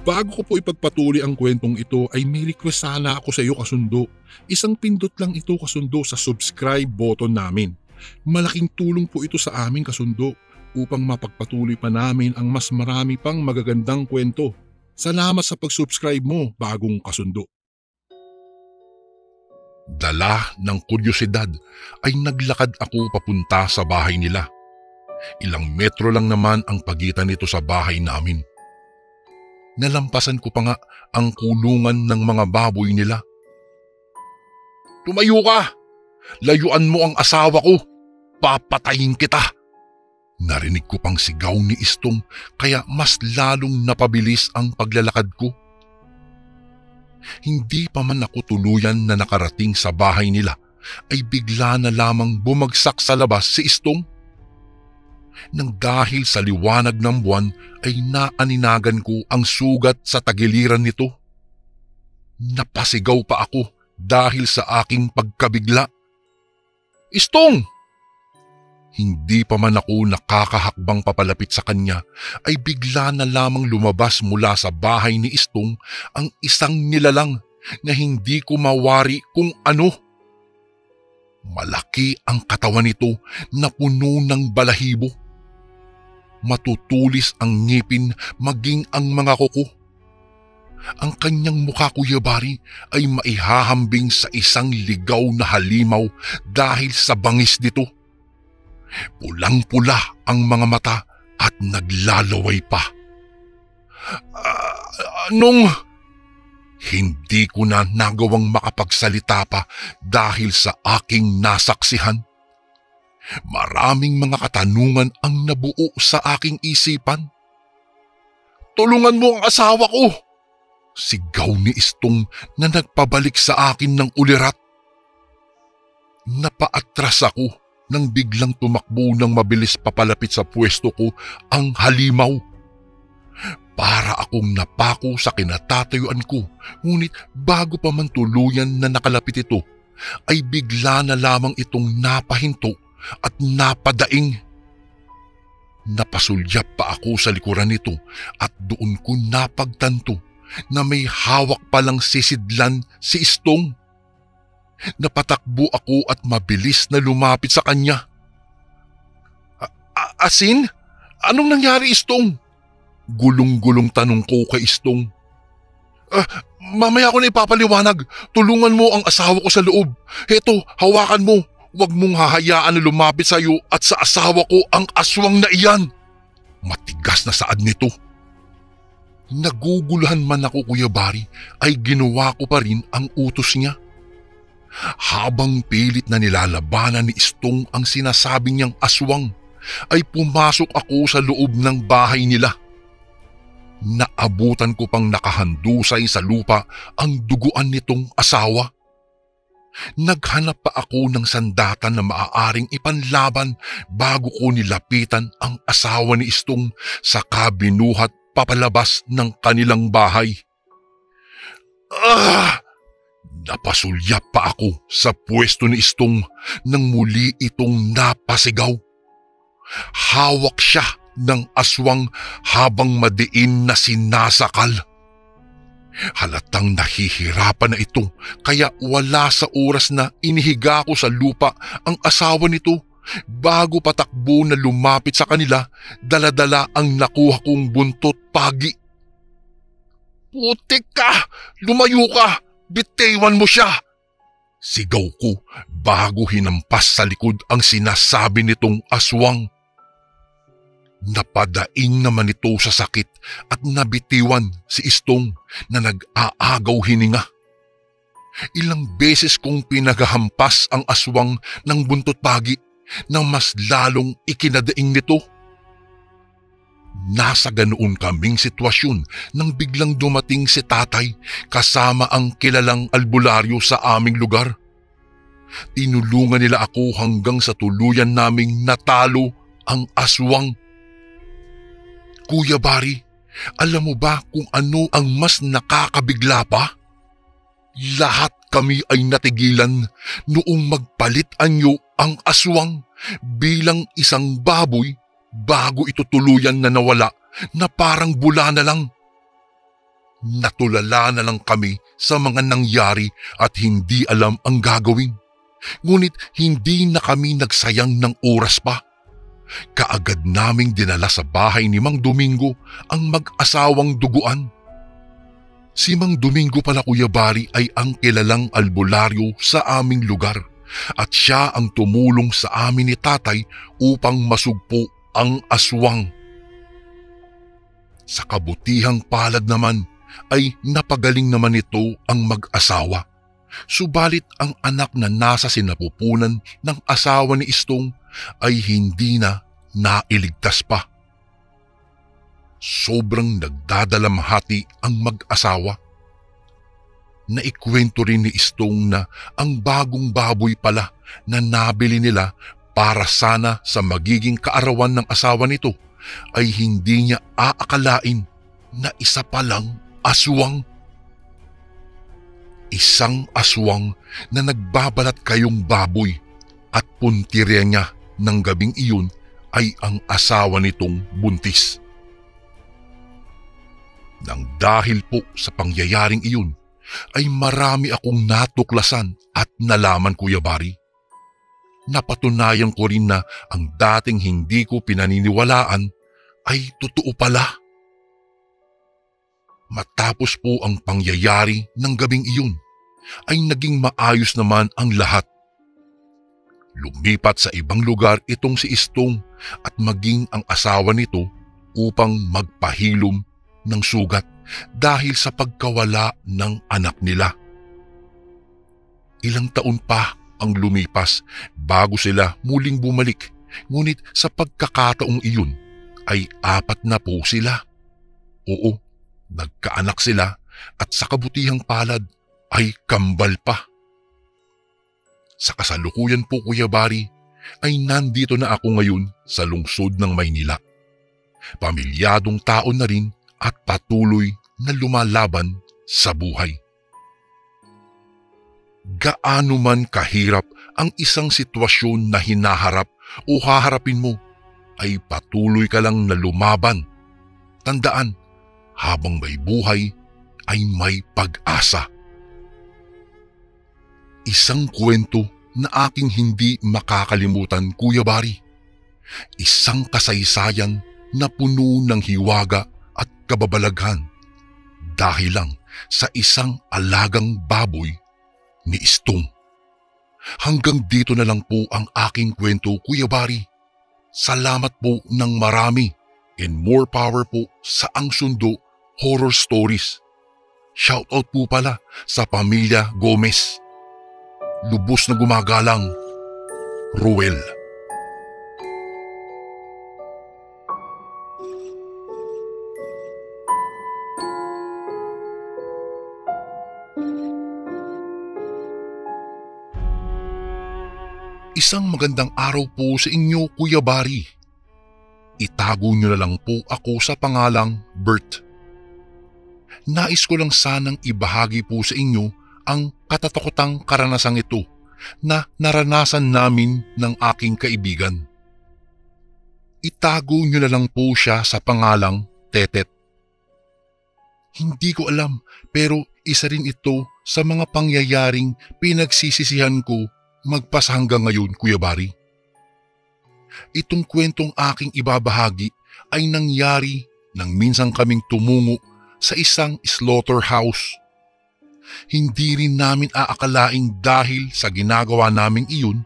Bago ko po ipagpatuloy ang kwentong ito ay may request sana ako sa iyo, kasundo. Isang pindot lang ito, kasundo, sa subscribe button namin. Malaking tulong po ito sa aming, kasundo, upang mapagpatuloy pa namin ang mas marami pang magagandang kwento. Salamat sa pag-subscribe mo, bagong kasundo. Dala ng kuryosidad ay naglakad ako papunta sa bahay nila. Ilang metro lang naman ang pagitan nito sa bahay namin. Nalampasan ko pa nga ang kulungan ng mga baboy nila. "Tumayo ka! Layuan mo ang asawa ko! Papatayin kita!" Narinig ko pang sigaw ni Istong kaya mas lalong napabilis ang paglalakad ko. Hindi pa man ako tuluyan na nakarating sa bahay nila ay bigla na lamang bumagsak sa labas si Istong. Nang dahil sa liwanag ng buwan ay naaninagan ko ang sugat sa tagiliran nito. Napasigaw pa ako dahil sa aking pagkabigla. "Istong!" Hindi pa man ako nakakahakbang papalapit sa kanya ay bigla na lamang lumabas mula sa bahay ni Istong ang isang nilalang na hindi ko mawari kung ano. Malaki ang katawan nito na puno ng balahibo. Matutulis ang ngipin maging ang mga kuko. Ang kanyang mukha, Kuya Bari, ay maihahambing sa isang ligaw na halimaw dahil sa bangis nito. Pulang-pula ang mga mata at naglalaway pa. Anong... Hindi ko na nagawang makapagsalita pa dahil sa aking nasaksihan. Maraming mga katanungan ang nabuo sa aking isipan. "Tulungan mo ang asawa ko!" sigaw ni Istong na nagpabalik sa akin ng ulirat. Napaatras ako nang biglang tumakbo ng mabilis papalapit sa pwesto ko ang halimaw. Para akong napako sa kinatatayuan ko, ngunit bago pa man tuluyan na nakalapit ito, ay bigla na lamang itong napahinto at napadaing. Napasulyap pa ako sa likuran nito at doon ko napagtanto na may hawak palang sisidlan si Istong. Napatakbo ako at mabilis na lumapit sa kanya. Asin? Anong nangyari, Istong?" Gulong-gulong tanong ko kay Istong. Mamaya ko na ipapaliwanag. Tulungan mo ang asawa ko sa loob. Heto, hawakan mo. Huwag mong hahayaan na lumapit sa iyo at sa asawa ko ang aswang na iyan." Matigas na saad nito. Naguguluhan man ako, Kuya Bari, ay ginawa ko pa rin ang utos niya. Habang pilit na nilalabanan ni Istong ang sinasabi niyang aswang, ay pumasok ako sa loob ng bahay nila. Naabutan ko pang nakahandusay sa lupa ang duguan nitong asawa. Naghanap pa ako ng sandatan na maaaring ipanlaban bago ko nilapitan ang asawa ni Istong sa kabinuhat papalabas ng kanilang bahay. Napasulyap pa ako sa pwesto ni Istong nang muli itong napasigaw. Hawak siya ng aswang habang madiin na sinasakal. Halatang nahihirapan na ito kaya wala sa oras na inihiga ko sa lupa ang asawa nito bago patakbo na lumapit sa kanila, dala-dala ang nakuha kong buntot pagi. "Putik ka! Lumayo ka! Bitiwan mo siya!" sigaw ko bago hinampas sa likod ang sinasabi nitong aswang. Napadaing naman ito sa sakit at nabitiwan si Istong na nag-aagaw hininga. Ilang beses kong pinaghahampas ang aswang ng buntot pagi na mas lalong ikinadaing nito. Nasa ganoon kaming sitwasyon nang biglang dumating si tatay kasama ang kilalang albularyo sa aming lugar. Tinulungan nila ako hanggang sa tuluyan naming natalo ang aswang. Kuya Bari, alam mo ba kung ano ang mas nakakabigla pa? Lahat kami ay natigilan noong magpalit anyo ang aswang bilang isang baboy bago ito tuluyan na nawala na parang bula na lang. Natulala na lang kami sa mga nangyari at hindi alam ang gagawin. Ngunit hindi na kami nagsayang ng oras pa. Kaagad naming dinala sa bahay ni Mang Domingo ang mag-asawang duguan. Si Mang Domingo pala, Kuya Bari, ay ang kilalang albularyo sa aming lugar at siya ang tumulong sa amin ni tatay upang masugpo ang aswang. Sa kabutihang palad naman ay napagaling naman ito ang mag-asawa. Subalit ang anak na nasa sinapupunan ng asawa ni Istong ay hindi na nailigtas pa. Sobrang nagdadalamhati ang mag-asawa. Naikwento rin ni Istong na ang bagong baboy pala na nabili nila para sana sa magiging kaarawan ng asawa nito ay hindi niya aakalain na isa palang aswang. Isang aswang na nagbabalat kayong baboy at puntirya niya ng gabing iyon ay ang asawa nitong buntis. Nang dahil po sa pangyayaring iyon, ay marami akong natuklasan at nalaman, Kuya Bari. Napatunayan ko rin na ang dating hindi ko pinaniniwalaan ay totoo pala. Matapos po ang pangyayari ng gabing iyon, ay naging maayos naman ang lahat. Lumipat sa ibang lugar itong si Istong at maging ang asawa nito upang magpahilom ng sugat dahil sa pagkawala ng anak nila. Ilang taon pa ang lumipas bago sila muling bumalik, ngunit sa pagkakataong iyon ay 4 na po sila. Oo, nagkaanak sila at sa kabutihang palad ay kambal pa. Sa kasalukuyan po, Kuya Bari, ay nandito na ako ngayon sa lungsod ng Maynila. Pamilyadong tao na rin at patuloy na lumalaban sa buhay. Gaano man kahirap ang isang sitwasyon na hinaharap o haharapin mo, ay patuloy ka lang na lumaban. Tandaan, habang may buhay ay may pag-asa. Isang kwento na aking hindi makakalimutan, Kuya Bari. Isang kasaysayan na puno ng hiwaga at kababalaghan dahil lang sa isang alagang baboy ni Istong. Hanggang dito na lang po ang aking kwento, Kuya Bari. Salamat po ng marami and more power po sa Ang Sundo Horror Stories. Shoutout po pala sa pamilya Gomez. Lubos na gumagalang, Ruel. Isang magandang araw po sa inyo, Kuya Bari. Itago niyo na lang po ako sa pangalang Bert. Nais ko lang sanang ibahagi po sa inyo ang katatakotang karanasang ito na naranasan namin ng aking kaibigan. Itago niyo na lang po siya sa pangalang Tetet. Hindi ko alam, pero isa rin ito sa mga pangyayaring pinagsisisihan ko magpas hanggang ngayon, Kuya Bari. Itong kwentong aking ibabahagi ay nangyari nang minsan kaming tumungo sa isang slaughterhouse. Hindi rin namin aakalaing dahil sa ginagawa naming iyon,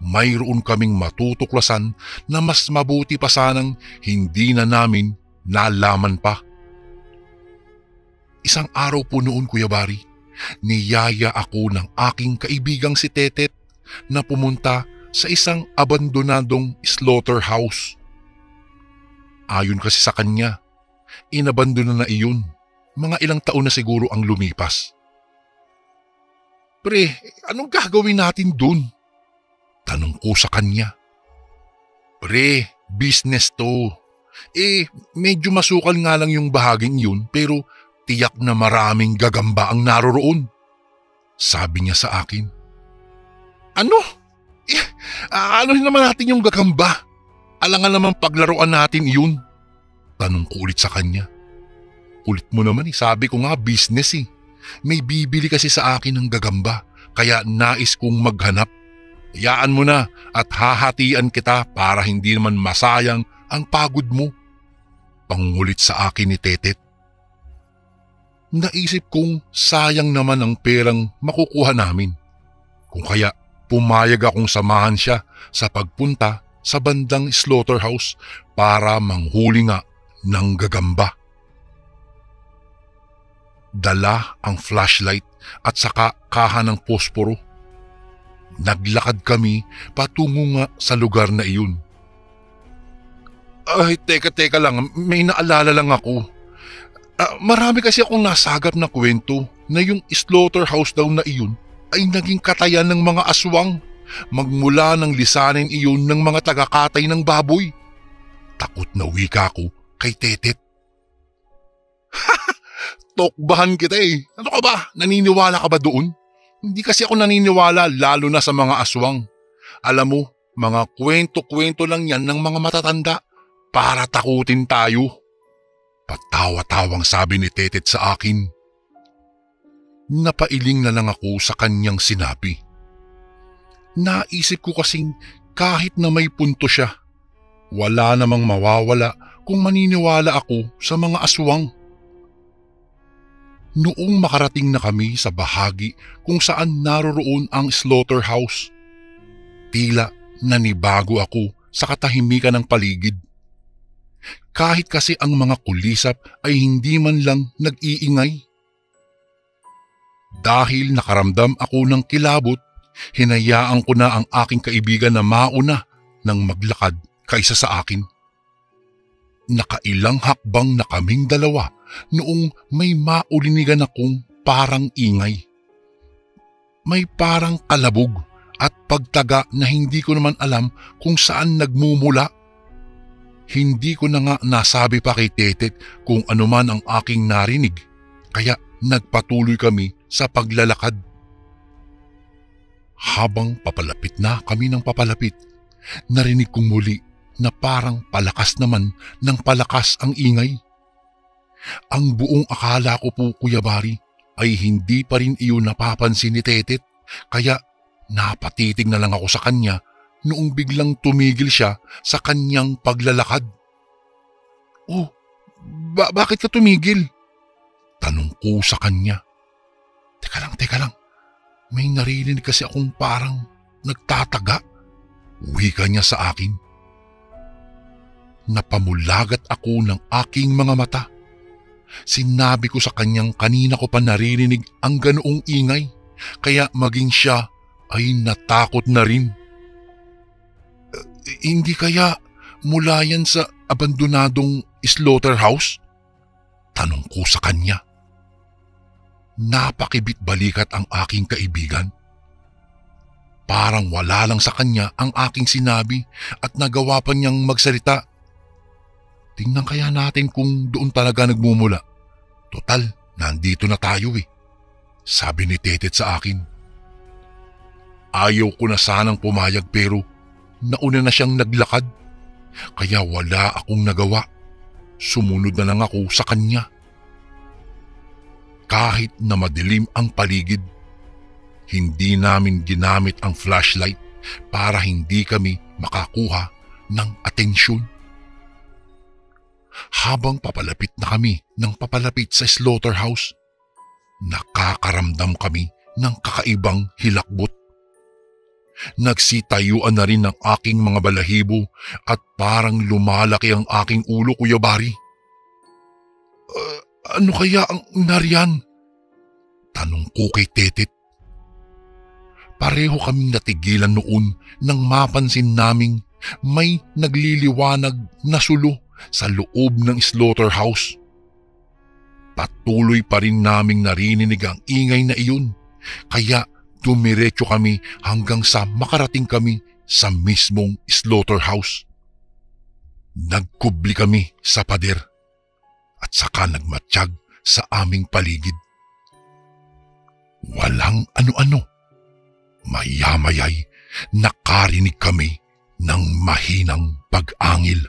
mayroon kaming matutuklasan na mas mabuti pa sanang hindi na namin nalaman pa. Isang araw po noon, Kuya Bari, niyaya ako ng aking kaibigang si Tetet na pumunta sa isang abandonadong slaughterhouse. Ayon kasi sa kanya, inabandona na iyon. Mga ilang taon na siguro ang lumipas. Pre, anong gagawin natin dun? Tanong ko sa kanya. Pre, business to. Medyo masukal nga lang yung bahaging yun pero tiyak na maraming gagamba ang naroroon. Sabi niya sa akin. Ano? Ano naman natin yung gagamba? Alangan naman paglaruan natin yun. Tanong ko ulit sa kanya. Kulit mo naman sabi ko nga business May bibili kasi sa akin ng gagamba, kaya nais kong maghanap. Hayaan mo na at hahatian kita para hindi naman masayang ang pagod mo. Pangulit sa akin ni Tetet. Naisip kong sayang naman ang perang makukuha namin. Kung kaya pumayag akong samahan siya sa pagpunta sa bandang slaughterhouse para manghuli nga ng gagamba. Dala ang flashlight at saka kaha ng posporo. Naglakad kami patungo nga sa lugar na iyon. Ay, teka lang, may naalala lang ako. Marami kasi akong nasagap na kwento na yung slaughterhouse daw na iyon ay naging katayan ng mga aswang magmula ng lisanin iyon ng mga tagakatay ng baboy. Takot na wika ko kay Tetet. Tokbahan kita Ano ka ba? Naniniwala ka ba doon? Hindi kasi ako naniniwala lalo na sa mga aswang. Alam mo, mga kwento-kwento lang yan ng mga matatanda para takutin tayo. Patawa-tawang sabi ni Tetet sa akin. Napailing na lang ako sa kanyang sinabi. Naisip ko kasing kahit na may punto siya, wala namang mawawala kung maniniwala ako sa mga aswang. Noong makarating na kami sa bahagi kung saan naroroon ang slaughterhouse, Tila nanibago ako sa katahimikan ng paligid. Kahit kasi ang mga kulisap ay hindi man lang nag-iingay. Dahil nakaramdam ako ng kilabot, hinayaan ko na ang aking kaibigan na mauna nang maglakad kaysa sa akin. Nakailang hakbang na kaming dalawa noong may maulinigan akong parang ingay. May parang kalabog at pagtaga na hindi ko naman alam kung saan nagmumula. Hindi ko na nga nasabi pa kay Tetet kung ano man ang aking narinig, kaya nagpatuloy kami sa paglalakad. Habang papalapit na kami ng papalapit, narinig kong muli na parang palakas naman ng palakas ang ingay. Ang buong akala ko po, Kuya Bari, ay hindi pa rin iyon napapansin ni Tetet, kaya napatitig na lang ako sa kanya noong biglang tumigil siya sa kanyang paglalakad. "Oh, bakit ka tumigil?" Tanong ko sa kanya. Teka lang. May narinig kasi akong parang nagtataga." Wika niya sa akin. Napamulagat ako ng aking mga mata. Sinabi ko sa kanyang kanina ko pa naririnig ang ganoong ingay, kaya maging siya ay natakot na rin. Hindi kaya mula yan sa abandonadong slaughterhouse?" Tanong ko sa kanya. Napakibit balikat ang aking kaibigan. Parang wala lang sa kanya ang aking sinabi at nagawa pa niyang magsalita. "Tingnan kaya natin kung doon talaga nagmumula. Total, nandito na tayo eh," sabi ni Tetet sa akin. Ayaw ko na sanang pumayag pero nauna na siyang naglakad, kaya wala akong nagawa. Sumunod na lang ako sa kanya. Kahit na madilim ang paligid, hindi namin ginamit ang flashlight para hindi kami makakuha ng atensyon. Habang papalapit na kami ng papalapit sa slaughterhouse, nakakaramdam kami ng kakaibang hilakbot. Nagsitayuan na rin ang aking mga balahibo at parang lumalaki ang aking ulo, Kuya Bari. Ano kaya ang nariyan?" Tanong ko kay Tetet. Pareho kaming natigilan noon nang mapansin naming may nagliliwanag na sulo sa loob ng slaughterhouse. Patuloy pa rin naming narinig ang ingay na iyon, kaya dumiretso kami hanggang sa makarating kami sa mismong slaughterhouse. Nagkubli kami sa pader at saka nagmatsyag sa aming paligid. Walang ano-ano. Maya-maya'y nakarinig kami ng mahinang pag-angil.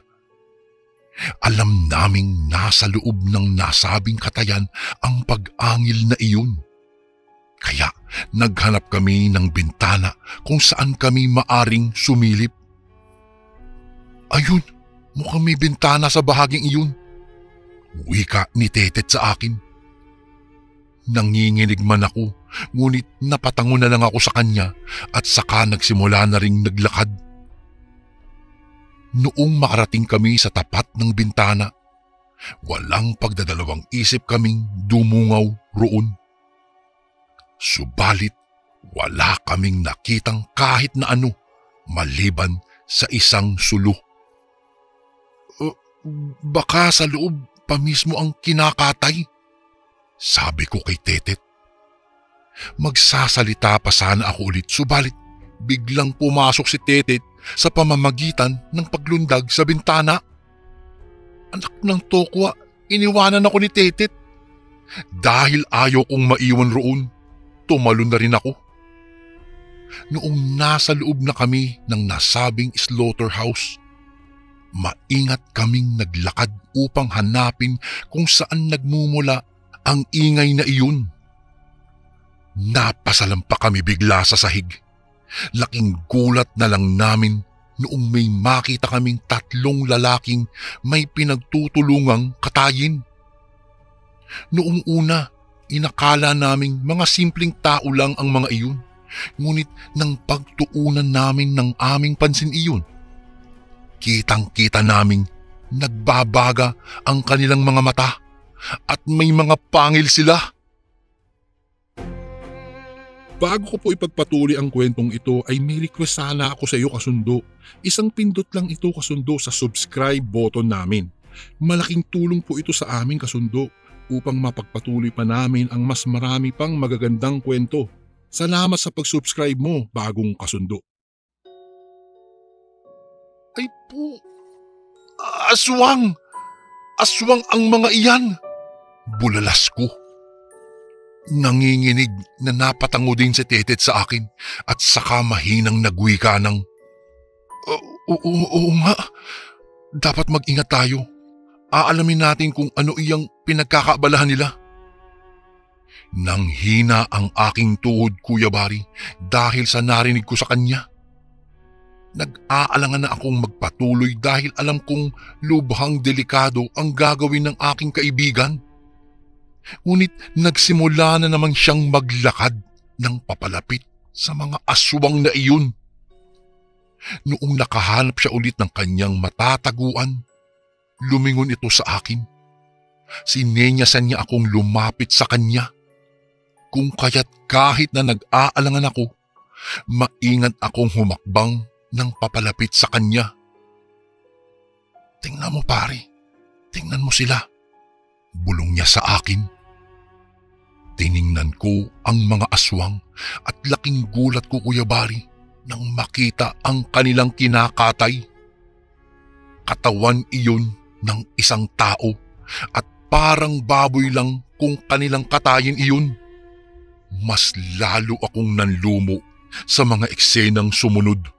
Alam naming nasa loob ng nasabing katayan ang pag-angil na iyon. Kaya naghanap kami ng bintana kung saan kami maaring sumilip. "Ayun, mukhang may bintana sa bahaging iyon," wika ni Tetet sa akin. Nanginginig man ako, ngunit napatango na lang ako sa kanya at saka nagsimula na ring naglakad. Noong makarating kami sa tapat ng bintana, walang pagdadalawang isip kaming dumungaw roon. Subalit wala kaming nakitang kahit na ano maliban sa isang sulo. Baka sa loob pa mismo ang kinakatay," sabi ko kay Tetet. Magsasalita pa sana ako ulit, subalit biglang pumasok si Tetet sa pamamagitan ng paglundag sa bintana. Anak ng tokwa, iniwanan ako ni Tetet. Dahil ayaw kong maiwan roon, tumalon na rin ako. Noong nasa loob na kami ng nasabing slaughterhouse, maingat kaming naglakad upang hanapin kung saan nagmumula ang ingay na iyon. Napasalampa kami bigla sa sahig. Laking gulat na lang namin noong may makita kaming tatlong lalaking may pinagtutulungang katayin. Noong una, inakala naming mga simpleng tao lang ang mga iyon, Ngunit nang pagtuunan namin ng aming pansin iyon, kitang-kita naming nagbabaga ang kanilang mga mata at may mga pangil sila. Bago ko po ipagpatuloy ang kwentong ito ay may request sana ako sa iyo kasundo. Isang pindot lang ito kasundo sa subscribe button namin. Malaking tulong po ito sa amin kasundo upang mapagpatuloy pa namin ang mas marami pang magagandang kwento. Salamat sa pag-subscribe mo, bagong kasundo. Ay po, aswang! Aswang ang mga iyan! Bulalas ko. Nanginginig na napatango din si Tetet sa akin at saka mahinang nagwika ng, Oo nga, dapat mag-ingat tayo. Aalamin natin kung ano iyang pinagkakaabalahan nila. Nang hina ang aking tuhod, Kuya Bari, dahil sa narinig ko sa kanya. Nag-aalangan na akong magpatuloy dahil alam kong lubhang delikado ang gagawin ng aking kaibigan. Ngunit nagsimula na naman siyang maglakad ng papalapit sa mga aswang na iyon. Noong nakahanap siya ulit ng kanyang matataguan, lumingon ito sa akin. Sinenyasan niya akong lumapit sa kanya. Kung kaya't kahit na nag-aalangan ako, maingat akong humakbang ng papalapit sa kanya. Tingnan mo pare, tingnan mo sila. Bulong niya sa akin. Tiningnan ko ang mga aswang at laking gulat ko, Kuya Bari, nang makita ang kanilang kinakatay. Katawan iyon ng isang tao at parang baboy lang kung kanilang katayin iyon. Mas lalo akong nanlumo sa mga eksenang sumunod.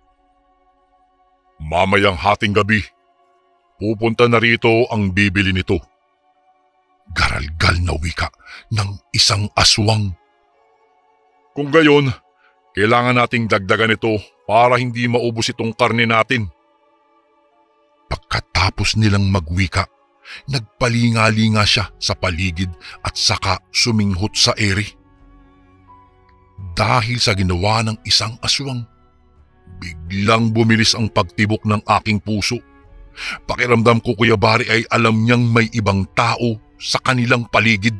Mamayang hating gabi, pupunta na rito ang bibili nito. Garalgal na wika ng isang aswang. Kung gayon, kailangan nating dagdagan ito para hindi maubos itong karne natin. Pagkatapos nilang magwika, nagpalinga-linga siya sa paligid at saka suminghot sa ere. Dahil sa ginawa ng isang aswang, biglang bumilis ang pagtibok ng aking puso. Pakiramdam ko, Kuya Bari, ay alam niyang may ibang tao sa kanilang paligid.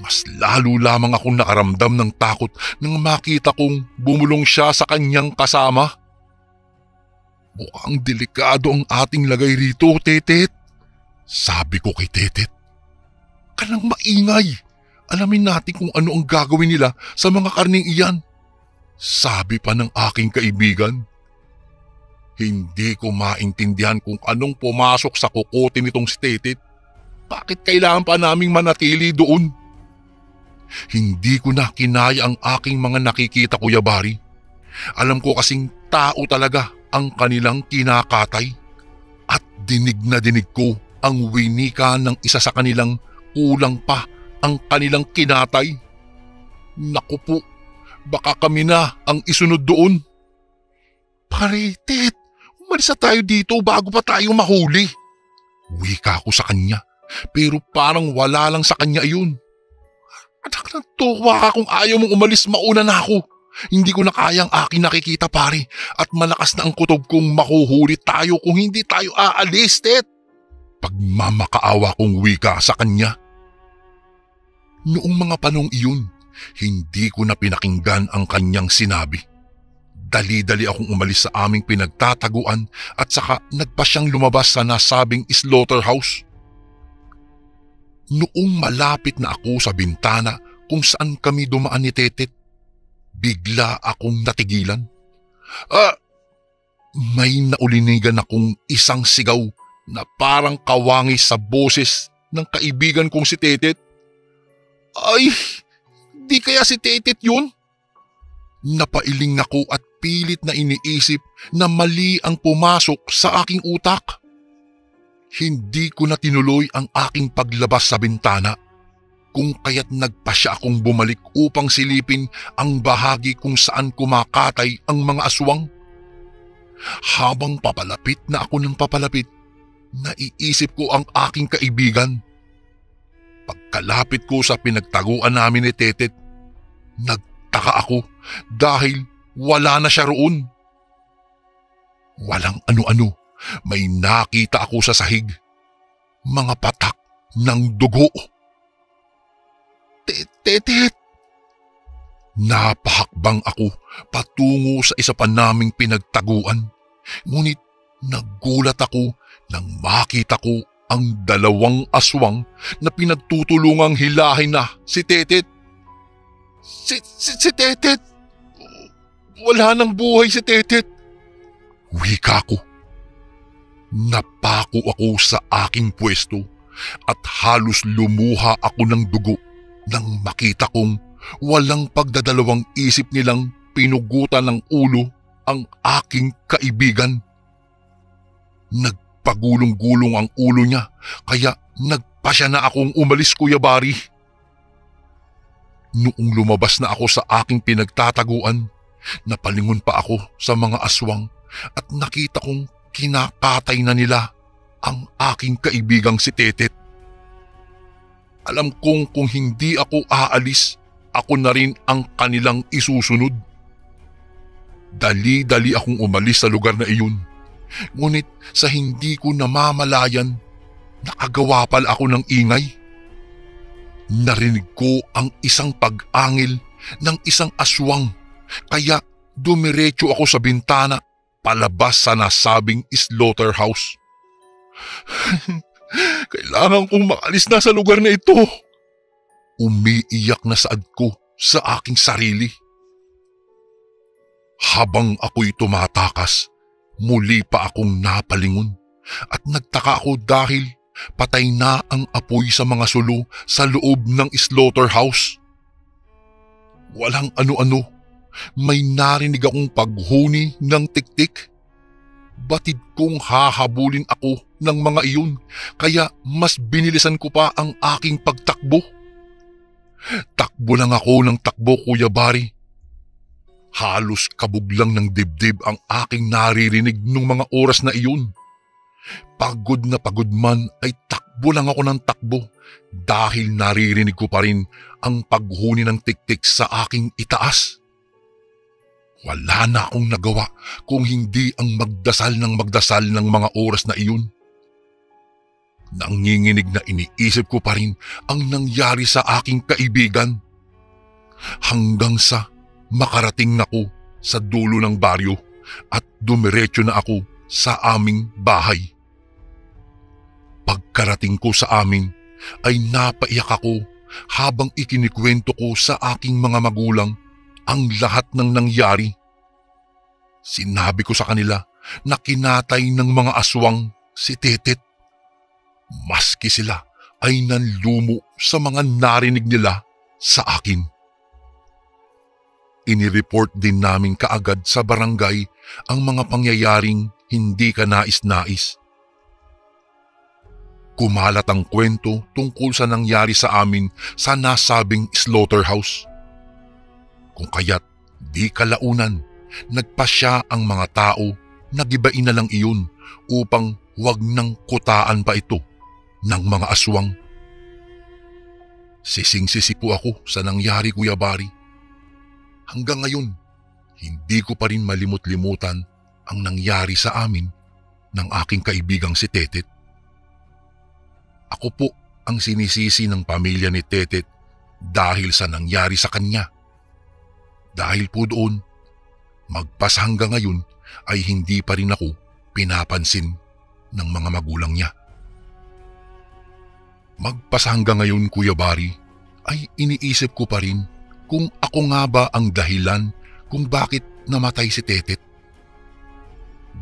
Mas lalo lamang akong nakaramdam ng takot nang makita kong bumulong siya sa kanyang kasama. Mukhang delikado ang ating lagay rito, Tetet. Sabi ko kay Tetet. Ka nang maingay. Alamin natin kung ano ang gagawin nila sa mga karning iyan. Sabi pa ng aking kaibigan. Hindi ko maintindihan kung anong pumasok sa kukote nitong si Tetet. Bakit kailangan pa naming manatili doon? Hindi ko na kinaya ang aking mga nakikita, Kuya Bari. Alam ko kasing tao talaga ang kanilang kinakatay. At dinig na dinig ko ang winika ng isa sa kanilang kulang pa ang kanilang kinatay. Naku po, baka kami na ang isunod doon. Pare, Tet, umalis na tayo dito bago pa tayo mahuli. Wika ko sa kanya. Pero parang wala lang sa kanya yun. Anak ng tuwa ka kung ayaw mong umalis, mauna na ako. Hindi ko na kaya ang aking nakikita, pare. At malakas na ang kutob kong makuhuli tayo kung hindi tayo aalis, Tet. Pagmamakaawa kong wika sa kanya. Noong mga panong iyon, hindi ko na pinakinggan ang kanyang sinabi. Dali-dali akong umalis sa aming pinagtataguan at saka nagpa siyang lumabas sa nasabing slaughterhouse. Noong malapit na ako sa bintana kung saan kami dumaan ni Tetet, bigla akong natigilan. May naulinigan akong isang sigaw na parang kawangis sa boses ng kaibigan kong si Tetet. Ay, di kaya si Tetet yun? Napailing ako at pilit na iniisip na mali ang pumasok sa aking utak. Hindi ko na tinuloy ang aking paglabas sa bintana, kung kaya't nagpasya akong bumalik upang silipin ang bahagi kung saan kumakatay ang mga aswang. Habang papalapit na ako ng papalapit, naiisip ko ang aking kaibigan. Pagkalapit ko sa pinagtaguan namin ni Tetet, nagtaka ako dahil wala na siya roon. Walang ano-ano, may nakita ako sa sahig. Mga patak ng dugo. Tetet! Napahakbang ako patungo sa isa pa naming pinagtaguan. Ngunit nagulat ako nang makita ko ang dalawang aswang na pinagtutulungang hilahin na si Tetet. Si Tetet! Wala nang buhay si Tetet! Wika ko. Napako ako sa aking pwesto at halos lumuha ako ng dugo nang makita kong walang pagdadalawang isip nilang pinugutan ng ulo ang aking kaibigan. Nagpagulong-gulong ang ulo niya kaya nagpasya na akong umalis, Kuya Bari. Noong lumabas na ako sa aking pinagtataguan, napalingon pa ako sa mga aswang at nakita kong kinakatay na nila ang aking kaibigang si Tetet. Alam kong kung hindi ako aalis, ako na rin ang kanilang isusunod. Dali-dali akong umalis sa lugar na iyon. Ngunit sa hindi ko namamalayan, nakagawa pala ako ng ingay. Narinig ko ang isang pag-angil ng isang aswang, kaya dumiretso ako sa bintana palabas sa nasabing slaughterhouse. Kailangan kong makalis na sa lugar na ito. Umiiyak na saad ko sa aking sarili. Habang ako'y tumatakas, muli pa akong napalingon at nagtaka ako dahil patay na ang apoy sa mga sulo sa loob ng slaughterhouse. Walang ano-ano, may narinig akong paghuni ng tiktik. Batid kong hahabulin ako ng mga iyon kaya mas binilisan ko pa ang aking pagtakbo. Takbo lang ako ng takbo, Kuya Bari. Halos kabog lang ng dibdib ang aking naririnig nung mga oras na iyon. Pagod na pagod man ay takbo lang ako ng takbo dahil naririnig ko pa rin ang paghuni ng tiktik sa aking itaas. Wala na akong nagawa kung hindi ang magdasal ng mga oras na iyon. Nanginginig na iniisip ko pa rin ang nangyari sa aking kaibigan. Hanggang sa makarating ako sa dulo ng baryo at dumiretso na ako sa aming bahay. Pagkarating ko sa amin ay napaiyak ako habang ikinikwento ko sa aking mga magulang ang lahat ng nangyari. Sinabi ko sa kanila na kinatay ng mga aswang si Tetet. Maski sila ay nanlumo sa mga narinig nila sa akin. Inireport din namin kaagad sa barangay ang mga pangyayaring hindi ka nais-nais. Kumalat ang kwento tungkol sa nangyari sa amin sa nasabing slaughterhouse. Kung kaya't di kalaunan, nagpasya ang mga tao na gibain na lang iyon upang wag nang kutaan pa ito ng mga aswang. Sising-sisi po ako sa nangyari, Kuya Bari. Hanggang ngayon, hindi ko pa rin malimut-limutan ang nangyari sa amin ng aking kaibigang si Tetet. Ako po ang sinisisi ng pamilya ni Tetet dahil sa nangyari sa kanya. Dahil po doon, magpas hanggang ngayon ay hindi pa rin ako pinapansin ng mga magulang niya. Magpas hanggang ngayon, Kuya Bari, ay iniisip ko pa rin kung ako nga ba ang dahilan kung bakit namatay si Tetet.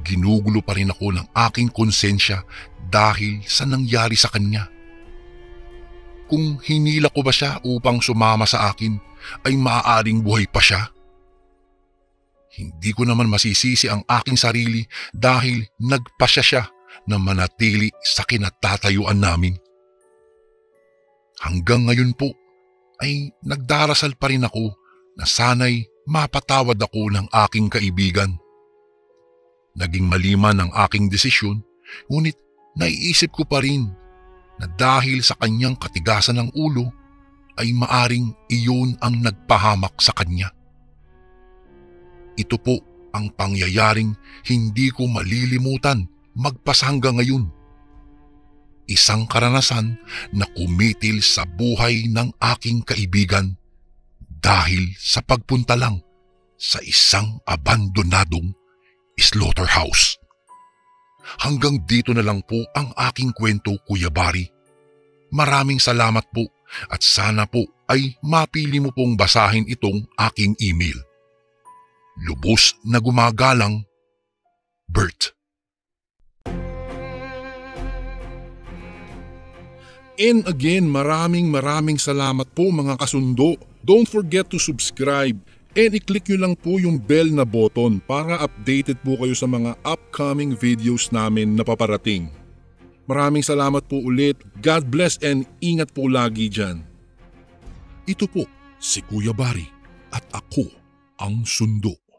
Ginugulo pa rin ako ng aking konsensya dahil sa nangyari sa kanya. Kung hinila ko ba siya upang sumama sa akin, ay maaaring buhay pa siya. Hindi ko naman masisisi ang aking sarili dahil nagpasya siya na manatili sa kinatatayuan namin. Hanggang ngayon po ay nagdarasal pa rin ako na sana'y mapatawad ako ng aking kaibigan. Naging maliman ang aking desisyon, ngunit naiisip ko pa rin na dahil sa kanyang katigasan ng ulo ay maaring iyon ang nagpahamak sa kanya. ito po ang pangyayaring hindi ko malilimutan magpas hanggang ngayon. Isang karanasan na kumitil sa buhay ng aking kaibigan dahil sa pagpunta lang sa isang abandonadong slaughterhouse. Hanggang dito na lang po ang aking kwento, Kuya Bari. Maraming salamat po at sana po ay mapili mo pong basahin itong aking email. Lubos na gumagalang, Bert. And again, maraming salamat po mga kasundo. Don't forget to subscribe and i-click nyo lang po yung bell na button para updated po kayo sa mga upcoming videos namin na paparating. Maraming salamat po ulit. God bless and ingat po lagi dyan. Ito po si Kuya Bari at ako ang Sundo.